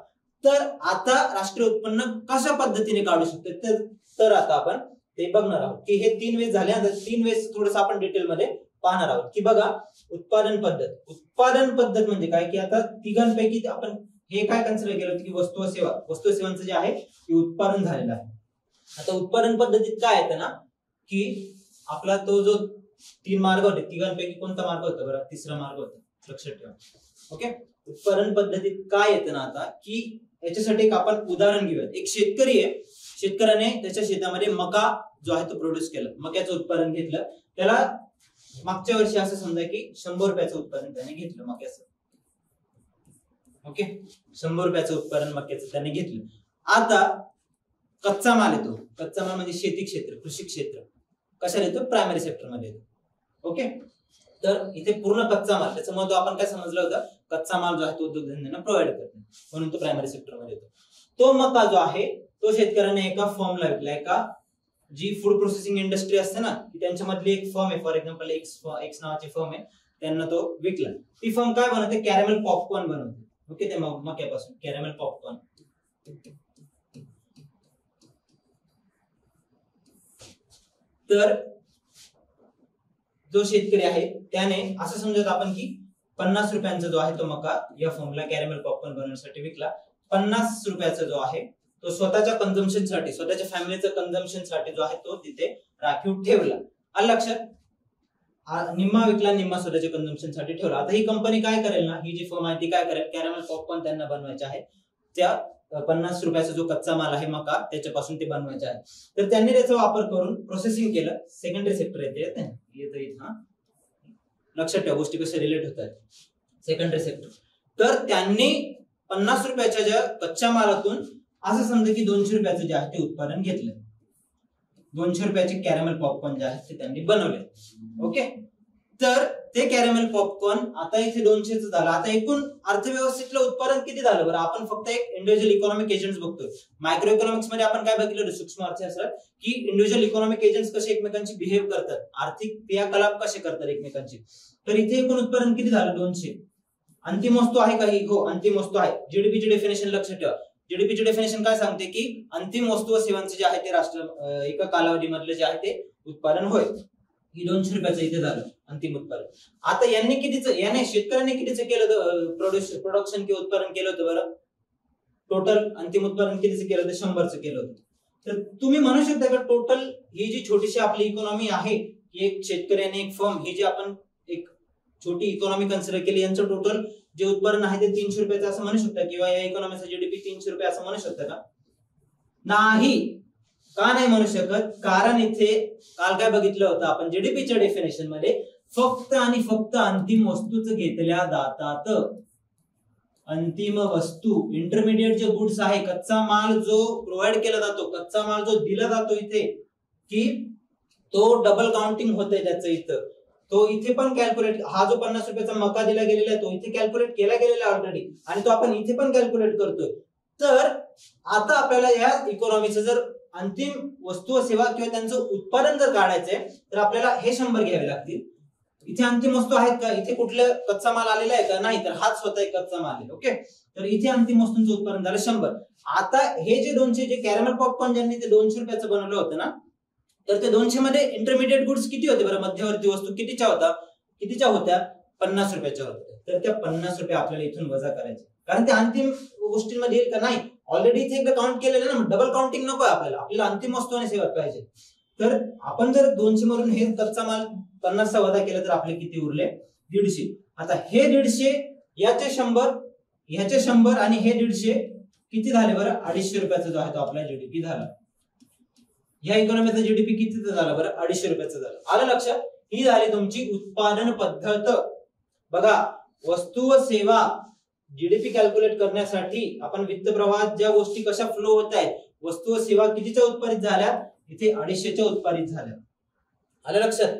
तर आता राष्ट्रीय उत्पन्न कशा पद्धतीने काढू शकतो तर आता आपण ते बघणार आहोत की हे 3 वेज झाले. आता 3 वेज थोडंसं आपण डिटेल मध्ये पाहणार आहोत की बघा उत्पादन पद्धत म्हणजे काय की आता तिघांपैकी आपण हे काय कन्सिडर केलं की वस्तू व सेवांचं जे आहे ते उत्पादन झालेलं आहे. आता उत्पादन पद्धतीत काय येतं ना की आपला तो जो 3 मार्ग होते, तिघांपैकी कोणता मार्ग होता बरं, तिसरा मार्ग होता, लक्षात ठेवा. ओके, उत्पादन पद्धतीत काय येतं ना आता की याच्यासाठी एक आपण उदाहरण घेऊयात. एक शेतकरी आहे, शेतकऱ्याने त्याच्या शेतामध्ये मका जो आहे तो प्रोड्यूस केला, मक्याचं उत्पादन घेतलं. त्याला मागच्या वर्षी असं समजा की 100 रुपयाचं उत्पादन त्याने घेतलं मक्याचं. ओके, 100 रुपयाचं उत्पादन मक्याचं त्याने घेतलं. आता कच्चा माल येतो, कच्चा माल म्हणजे शेती क्षेत्र, कृषी क्षेत्र कशाला येतो, प्रायमरी सेक्टर मध्ये येतो. ओके, तर इथे पूर्ण कच्चा माल, त्याचं महत्व आपण काय समजलं होतं, कच्चा माल जो आहे तो उद्योगधंद्यांना प्रोव्हाइड करतो, म्हणून तो प्रायमरी सेक्टर मध्ये येतो. तो मका जो आहे तो शेतकऱ्याने एका फर्मला विकला, एका जी फूड प्रोसेसिंग इंडस्ट्री असते ना त्यांच्या मधली एक फर्म आहे, फॉर एक्झाम्पल एक्स नावाची फर्म आहे, त्यांना तो विकला. ती फर्म काय बनवते, कॅरमेल पॉपकॉर्न बनवते. ओके, ते मक्यापासून कॅरमेल पॉपकॉर्न. तर जो शेतकरी आहे त्याने असं समजत आपण की 50 रुपयांचा जो आहे तो मका या फर्मला कॅरमेल पॉपकॉर्न बनवण्यासाठी विकला. 50 रुपयाचा जो आहे तो स्वतःच्या कन्झम्पशन साठी, स्वतःच्या फॅमिलीच्या कन्झम्पशन साठी जो आहे तो तिथे राखीव ठेवला. आलं लक्षात, निम्मा विकला, निम्मा स्वतःच्या कन्झम्पशन साठी ठेवला. आता ही कंपनी काय करेल ना, ही जी फर्म आहे ती काय करेल, कॅरमेल पॉपकॉर्न त्यांना बनवायचे आहे, त्या 50 रुपयाचा जो कच्चा माल आहे मका त्याच्यापासून ते बनवायचे आहे. तर त्यांनी त्याचा वापर करून प्रोसेसिंग केलं, सेकंडरी सेक्टर येतं इथं, लक्षात ठेवा गोष्टी कशा रिलेट होतात, सेकंडरी सेक्टर. तर त्यांनी 50 रुपयाच्या ज्या कच्च्या मालातून असं समजा की 200 रुपयाचं जे आहे ते उत्पादन घेतलं, 200 रुपयाचे कॅरमेल पॉपकॉर्न जे आहेत ते त्यांनी बनवले. ओके, तर ते कॅरमेल पॉपकॉर्न आता इथे 200च झालं. आता एकूण अर्थव्यवस्थेतलं उत्पादन किती झालं बरं, आपण फक्त एक इंडिव्हिज्युअल इकॉनॉमिक एजंट्स बघतोय. मायक्रो इकॉनॉमिक्स मध्ये आपण काय बघितलं, सूक्ष्म अर्थशास्त्रात, की इंडिव्हिज्युअल इकॉनॉमिक एजंट्स कसे एकमेकांची बिहेव करतात, आर्थिक क्रियाकलाप कसे करतात एकमेकांची. तर इथे एकूण उत्पादन किती झालं, 200. अंतिम वस्तू आहे काही, हो अंतिम वस्तू आहे. जीडीपीची डेफिनेशन लक्षात ठेवा, जीडीपीची डेफिनेशन काय सांगते की अंतिम वस्तू व सेवांचे जे आहे ते राष्ट्र एका कालावधीमधले जे आहे ते उत्पादन होय. ही 200 रुपयाचं इथे झालं अंतिम उत्पादन. आता याने शेतकऱ्यांनी कितीचं केलं प्रोडक्शन किंवा उत्पादन केलं होतं बरं, टोटल अंतिम उत्पादन कितीचं केलं होतं, 100चं केलं होतं. तर तुम्ही म्हणू शकता का टोटल ही जी छोटीशी आपली इकॉनॉमी आहे, एक शेतकरी आणि एक फर्म, ही जी आपण एक छोटी इकॉनॉमी कन्सिडर केली, यांचं टोटल जे उत्पादन आहे ते 300 रुपयाचं असं म्हणू शकता, किंवा या इकॉनॉमीचा जीडीपी 300 रुपये असं म्हणू शकता का, नाही. का नाही म्हणू शकत, कारण इथे काल काय बघितलं होतं आपण, जीडीपीच्या डेफिनेशन मध्ये फक्त आणि फक्त अंतिम वस्तूच घेतल्या जातात. अंतिम वस्तू, इंटरमिडिएट जे गुड्स आहे, कच्चा माल जो प्रोव्हाइड केला जातो, कच्चा माल जो दिला जातो इथे, की तो डबल काउंटिंग होतंय त्याचं इथं, तो इथे पण कॅल्क्युलेट, हा जो 50 रुपयाचा मका दिला गेलेला आहे तो इथे कॅल्क्युलेट केला गेलेला ऑलरेडी, आणि तो आपण इथे पण कॅल्क्युलेट करतोय. तर आता आपल्याला या इकॉनॉमीचं जर अंतिम वस्तू व सेवा किंवा त्यांचं उत्पादन जर काढायचंय तर आपल्याला हे 100 घ्यावे लागतील. इथे अंतिम वस्तू आहेत का, इथे कुठला कच्चा माल आलेला आहे का, नाही, तर हाच स्वतः एक कच्चा माल आहे. ओके, तर इथे अंतिम वस्तूंचं उत्पादन झालं 100. आता हे जे 200 जे कॅरमेल पॉपकॉर्न ज्यांनी ते 200 रुपयाचं बनवलं होतं ना, तर ते 200 मध्ये इंटरमिडिएट गुड्स किती होते बरं, मध्यवर्ती वस्तू कितीच्या होत्या 50 रुपयाच्या होत्या. तर त्या 50 रुपये आपल्याला इथून वजा करायचे, कारण ते अंतिम गोष्टींमध्ये येईल का, नाही, ऑलरेडी इथे एकदा काउंट केलेलं ना, डबल काउंटिंग नको आपल्याला अंतिम वस्तू आणि सेवा पाहिजे. तर आपण जर 200 मधून हे कच्चा माल 50 चा वजा केला तर आपले किती उरले 150. आता हे 150 याचे 100 ह्याचे 100 आणि हे 150 किती झाले बरं, 250 रुपयाचा जो आहे तो आपला जीडीपी झाला. या इकॉनॉमीचा जीडीपी कितीचा झाला बरं, 250 रुपयाचा झाला. आलं लक्षात? ही झाली तुमची उत्पादन पद्धत. बघा, वस्तू व सेवा जीडीपी कॅल्क्युलेट करण्यासाठी आपण वित्त प्रवाहात ज्या गोष्टी कशा फ्लो होत आहेत, वस्तू व सेवा कितीच्या उत्पादित झाल्या, इथे 250च्या उत्पादित झाल्या. आलं लक्षात?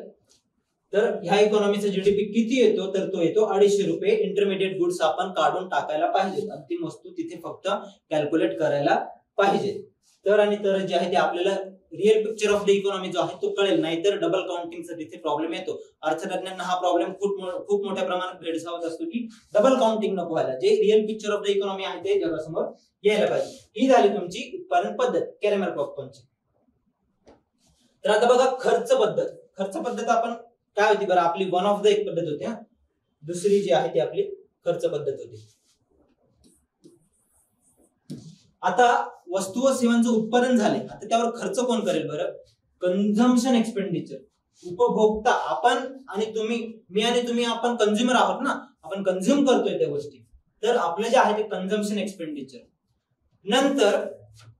तर ह्या इकॉनॉमीचा जीडीपी किती येतो, तर तो येतो 250 रुपये. इंटरमिडिएट गुड्स आपण काढून टाकायला पाहिजे, अंतिम वस्तू तिथे फक्त कॅल्क्युलेट करायला पाहिजे. तर आणि तर जे आहे ते आपल्याला real picture of the economy जो आहे तो कळेल, नाही तर डबल काउंटिंगचा तिथे प्रॉब्लेम येतो. अर्थतज्ञांना हा प्रॉब्लेम खूप मोठ्या प्रमाणात भेडसावत असतो की डबल काउंटिंग नको व्हायला, जे real picture of the economy आहे ते जगासमोर यायला पाहिजे. ही झाली तुमची उत्पादन पद्धत कॅरमेल पॉपकॉर्नची. तर आता बघा खर्च पद्धत आपण काय होती बरं, आपली वन ऑफ द एक पद्धत होती. दुसरी जी आहे ती आपली खर्च पद्धत होती. आता वस्तू व सेवांचं उत्पादन झाले, आता त्यावर खर्च कोण करेल बरं, कन्झम्पशन एक्सपेंडिचर. उपभोक्ता आपण आणि तुम्ही, मी आणि तुम्ही आपण कंझ्युमर आहोत ना, आपण कंझ्युम करतोय त्या गोष्टी, तर आपलं जे आहे ते कन्झम्पशन एक्सपेंडिचर. नंतर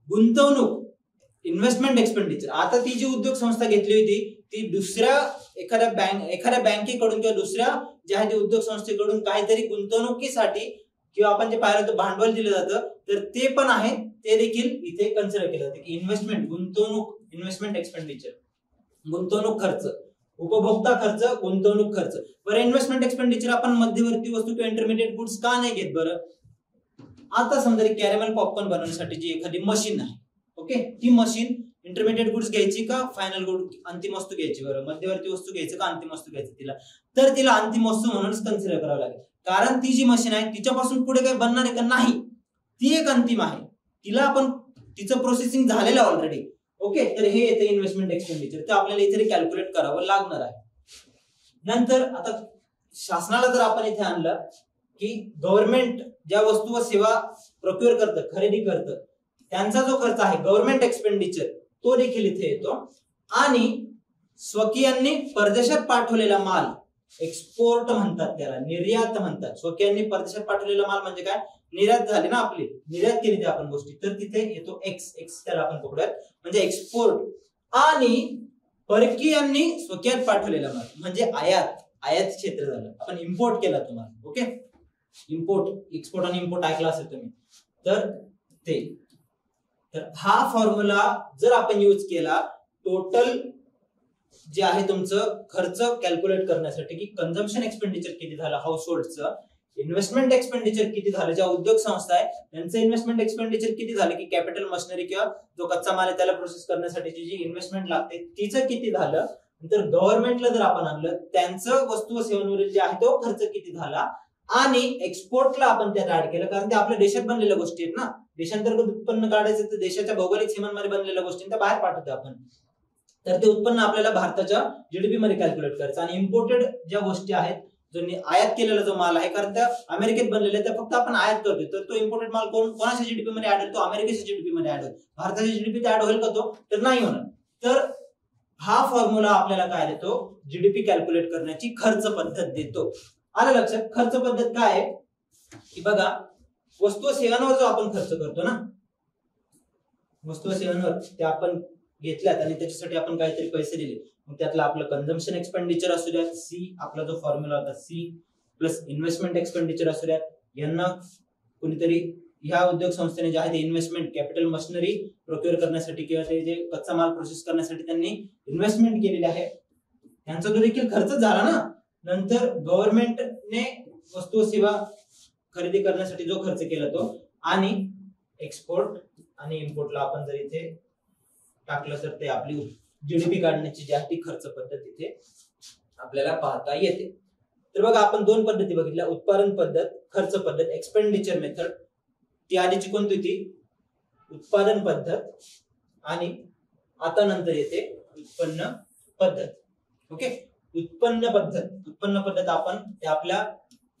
गुंतवणूक इन्व्हेस्टमेंट एक्सपेंडिचर. आता ती जी उद्योग संस्था घेतली होती ती दुसऱ्या एखाद्या बँकेकडून किंवा दुसऱ्या जे आहे ते उद्योग संस्थेकडून काहीतरी गुंतवणुकीसाठी किंवा आपण जे पाहिलं तर भांडवल दिलं जातं, तर ते पण आहे, ते देखील इथे कन्सिडर केलं जातं की इन्व्हेस्टमेंट एक्सपेंडिचर, गुंतवणूक खर्च, उपभोक्ता खर्च, गुंतवणूक खर्च. बरं, इन्व्हेस्टमेंट एक्सपेंडिचर आपण मध्यवर्ती वस्तू किंवा इंटरमिडिएट गुड्स का नाही घेत बरं. आता समजा कॅरमेल पॉपकॉर्न बनवण्यासाठी जी एखादी मशीन आहे, ओके, ती मशीन इंटरमिडिएट गुड्स घ्यायची का फायनल गुड अंतिम वस्तू घ्यायची बरं, मध्यवर्ती वस्तू घ्यायची का अंतिम वस्तू घ्यायची, तर तिला अंतिम वस्तू म्हणूनच कन्सिडर करावं लागेल, कारण ती जी मशीन आहे तिच्यापासून पुढे काही बनणार आहे का, नाही, ती एक अंतिम आहे, तिचं प्रोसेसिंग झालेलं ऑलरेडी. ओके, तर हे येते इन्व्हेस्टमेंट एक्सपेंडिचर, तर आपल्याला इथे कॅल्क्युलेट करावं लागणार आहे. नंतर आता शासनाला जर आपण इथे आणलं की गव्हर्नमेंट ज्या वस्तू व सेवा प्रोक्युअर करतं, खरेदी करतं, त्यांचा जो खर्च आहे गव्हर्नमेंट एक्सपेंडिचर तो देखील इथे येतो. आणि स्वकीयांनी परदेशात पाठवलेला माल एक्सपोर्ट म्हणतात, त्याला निर्यात म्हणतात. स्वकीयांनी परदेशात पाठवलेला माल म्हणजे काय, निर्यात झाली ना, आपली निर्यात केली त्या आपण गोष्टी, तर तिथे येतो एक्स त्याला आपण पकडूयात म्हणजे एक्सपोर्ट. आणि परकीयांनी स्वकीयात पाठवलेला माल म्हणजे आयात क्षेत्र झालं, आपण इम्पोर्ट केला तुम्हाला. ओके, एक्सपोर्ट आणि इम्पोर्ट ऐकला असेल तुम्ही, तर हा फॉर्म्युला जर आपण यूज केला टोटल जे आहे तुमचं खर्च कॅल्क्युलेट करण्यासाठी की कन्झम्पशन एक्सपेंडिचर किती झालं हाऊस होल्डचं, इन्व्हेस्टमेंट एक्सपेंडिचर किती झालं, ज्या उद्योग संस्था आहे त्यांचं इन्व्हेस्टमेंट एक्सपेंडिचर किती झालं, की कॅपिटल मशिनरी किंवा जो कच्चा माल आहे त्याला प्रोसेस करण्यासाठी जी इन्व्हेस्टमेंट लागते तिचं किती झालं. नंतर गव्हर्नमेंटला जर आपण आणलं त्यांचं वस्तू व सेवांवरील जे आहे तो खर्च किती झाला, आणि एक्सपोर्टला आपण त्यात ऍड केलं, कारण ते आपल्या देशात बनलेल्या गोष्टी आहेत ना, देशांतर्गत उत्पन्न काढायचं तर देशाच्या भौगोलिक सीमांमध्ये बनलेल्या गोष्टी त्या बाहेर पाठवतो आपण, तर ते उत्पन्न आपल्याला भारताच्या जीडीपी मध्ये कॅल्क्युलेट करायचं. आणि इम्पोर्टेड ज्या गोष्टी आहेत, जो आयात केलेला जो माल आहे, कारण त्या अमेरिकेत बनलेला त्या फक्त आपण आयात करतोय, तर तो इम्पोर्टेड माल कोणाच्या जीडीपी मध्ये ऍड होतो, अमेरिकेच्या जीडीपी मध्ये ऍड होतो. भारताच्या जीडीपी ऍड होईल का तो, तर नाही होणार. तर हा फॉर्म्युला आपल्याला काय देतो, जीडीपी कॅल्क्युलेट करण्याची खर्च पद्धत देतो. आलं लक्षात? खर्च पद्धत काय आहे की बघा, वस्तू सेवांवर जो आपण खर्च करतो ना, वस्तू सेवांवर ते आपण घेतल्यात आणि त्याच्यासाठी आपण काहीतरी पैसे दिले, मग त्यातलं आपलं कन्झम्पशन एक्सपेंडिचर असू द्या, सी आपला जो फॉर्म्युला होता सी, प्लस इन्व्हेस्टमेंट एक्सपेंडिचर असू द्या, यांना कोणीतरी ह्या उद्योग संस्थेने जे आहे ते इन्व्हेस्टमेंट कॅपिटल मशिनरी प्रोक्युअर करण्यासाठी किंवा ते जे कच्चा माल प्रोसेस करण्यासाठी त्यांनी इन्व्हेस्टमेंट केलेली आहे, त्यांचा जो देखील खर्च झाला ना. नंतर गव्हर्नमेंटने वस्तू सेवा खरेदी करण्यासाठी जो खर्च केला तो, आणि एक्सपोर्ट आणि इम्पोर्टला आपण जर इथे टाकलं तर ते आपली जीडीपी काढण्याची जी आहे ती खर्च पद्धत इथे आपल्याला पाहता येते. तर बघा आपण दोन पद्धती बघितल्या, उत्पादन पद्धत, खर्च पद्धत, एक्सपेंडिचर मेथड. ती आधीची कोणती होती? उत्पादन पद्धत. आणि आता नंतर येते उत्पन्न पद्धत. ओके, उत्पन्न पद्धत आपण आपल्या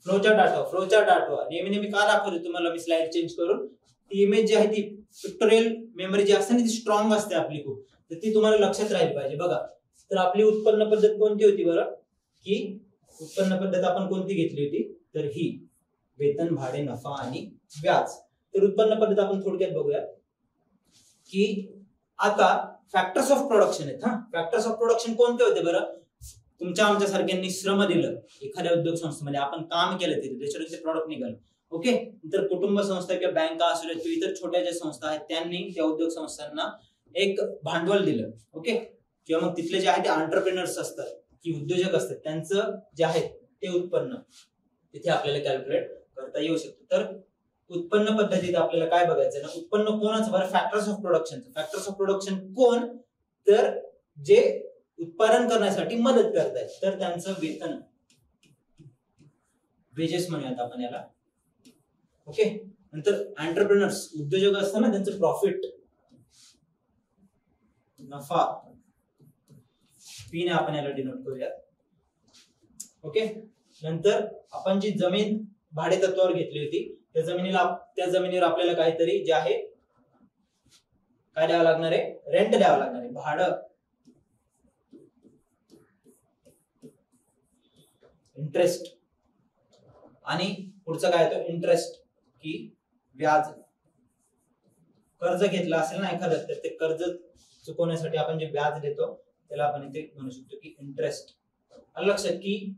फ्लोचार्ट आठवा. नेहमी का दाखवतो तुम्हाला मी स्लाइड चेंज करून? ती इमेज जी आहे ती पिक्टोरियल मेमरी जी असते ना ती स्ट्रॉंग असते आपली खूप, तर ती तुम्हाला लक्षात राहिली पाहिजे. बघा, तर आपली उत्पन्न पद्धत कोणती होती बरं? की उत्पन्न पद्धत आपण कोणती घेतली होती? तर ही वेतन, भाडे, नफा आणि व्याज. तर उत्पन्न पद्धत आपण थोडक्यात बघूया की आता फॅक्टर्स ऑफ प्रोडक्शन आहेत. फॅक्टर्स ऑफ प्रोडक्शन कोणते होते बरं? तुमच्या आमच्या सारख्यांनी श्रम दिलं एखाद्या उद्योग संस्थेमध्ये, आपण काम केलं तिथे, त्याच्यावर ते प्रॉडक्ट निघालं. ओके, तर कुटुंब संस्था किंवा बँका असू द्या किंवा इतर छोट्या ज्या संस्था आहेत त्यांनी त्या उद्योग संस्थांना एक भांडवल दिलं. ओके, किंवा मग तिथले जे आहे ते एंटरप्रेनर्स असतात की उद्योजक असतात, त्यांचं जे आहे ते उत्पन्न तिथे आपल्याला कॅल्क्युलेट करता येऊ शकतं. तर उत्पन्न पद्धतीत आपल्याला काय बघायचं ना, उत्पन्न कोणाचं बरं? Factors of production. Factors of production कोण? तर जे उत्पादन करण्यासाठी मदत करतायत, तर त्यांचं वेतन, वेजेस म्हणूयात आपण याला. ओके, नंतर एंटरप्रेनर्स, उद्योजक असतात ना, त्यांचं प्रॉफिट, नफा, पी ने आपण याला डिनोट करूया. ओके, नंतर आपण जी जमीन भाडे तत्वावर घेतली होती त्या जमिनीवर आपल्याला काहीतरी जे आहे काय द्यावं लागणार आहे? रेंट द्यावं लागणार आहे, भाडं. इंटरेस्ट, आणि पुढचं काय येतो? इंटरेस्ट, की व्याज. कर्ज घेतलं असेल ना एखादं, तर ते कर्ज चुकवण्यासाठी आपण जे व्याज देतो त्याला आपण इथे म्हणू शकतो की इंटरेस्ट. लक्षात की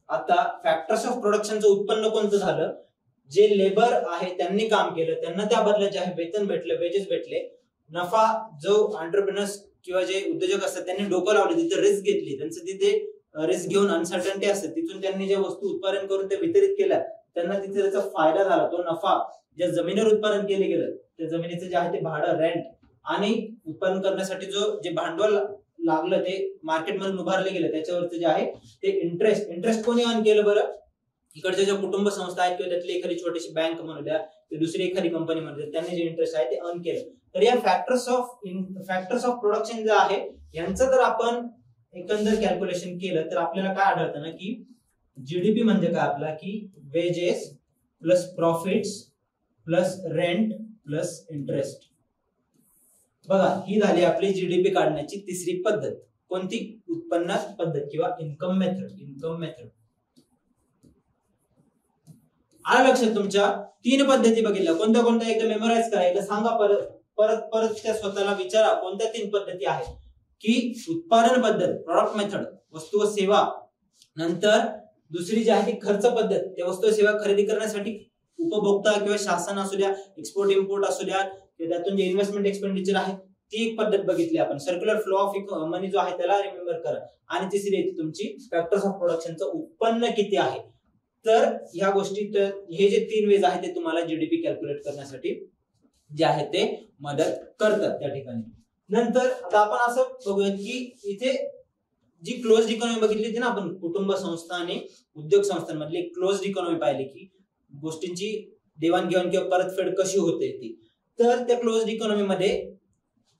आता फॅक्टर्स ऑफ प्रोडक्शनचं उत्पन्न कोणतं झालं? जे लेबर आहे त्यांनी काम केलं, त्यांना त्या बदल्यात जे आहे वेतन भेटलं, वेजेस भेटले. नफा, जो एंटरप्रेनर्स किंवा जे उद्योजक असतात त्यांनी डोकं लावले, तिथे रिस्क घेतली, त्यांचं तिथे रिस्क घेऊन अनसर्टन्टी असते, तिथून त्यांनी ज्या वस्तू उत्पादन करून ते वितरित केल्या त्यांना तिथे त्याचा फायदा झाला. तो नफा ज्या जमिनीवर उत्पादन केले गेलं त्या जमिनीचं जे आहे ते भाडं, रेंट, आणि उत्पादन करण्यासाठी जे भांडवल लागलं ते मार्केटमधून उभारले गेलं त्याच्यावरचं जे आहे ते इंटरेस्ट. इंटरेस्ट कोणी अर्न केलं बरं? इकडच्या ज्या कुटुंब संस्था आहेत किंवा त्यातली एखादी छोटीशी बँक म्हणू द्या, दुसरी एखादी कंपनी म्हणू द्या, त्यांनी जे इंटरेस्ट आहे ते अर्न केलं. तर या फॅक्टर्स ऑफ प्रोडक्शन जे आहे यांचं जर आपण एकंदर कॅल्क्युलेशन केलं तर आपल्याला काय आढळतं ना की जीडीपी म्हणजे काय आपला? की wedges plus profits plus rent plus interest. बघा, ही झाली आपली जीडीपी काढण्याची तिसरी पद्धत. कोणती? उत्पन्न पद्धत किंवा इन्कम मेथड. आलं लक्षात तुमच्या? तीन पद्धती बघितल्या. कोणत्या एकदा मेमोराइज करा, एकदा सांगा, परत त्या स्वतःला विचारा कोणत्या तीन पद्धती आहेत. की उत्पादन पद्धत, प्रॉडक्ट मेथड, वस्तू व सेवा. नंतर दुसरी जी आहे ती खर्च पद्धत, त्या वस्तू व सेवा खरेदी करण्यासाठी उपभोक्ता किंवा शासन असू द्या, एक्सपोर्ट इम्पोर्ट असू द्या, त्यातून जे इन्व्हेस्टमेंट एक्सपेंडिचर आहे ती एक पद्धत बघितली आपण. सर्क्युलर फ्लो ऑफ मनी जो आहे त्याला रिमेंबर करा. आणि तिसरी येते तुमची फॅक्टर्स ऑफ प्रोडक्शनचं उत्पन्न किती आहे. तर ह्या गोष्टी, हे जे तीन वेज आहेत ते तुम्हाला जीडीपी कॅल्क्युलेट करण्यासाठी जे आहे ते मदत करतात त्या ठिकाणी. नंतर आता आपण असं बघूयात की इथे जी क्लोज्ड इकॉनॉमी बघितली होती ना आपण, कुटुंब संस्था आणि उद्योग संस्थांमधली क्लोज्ड इकॉनॉमी पाहिली की गोष्टींची देवाणघेवाण किंवा परतफेड कशी होते ती. तर त्या क्लोज्ड इकॉनॉमी मध्ये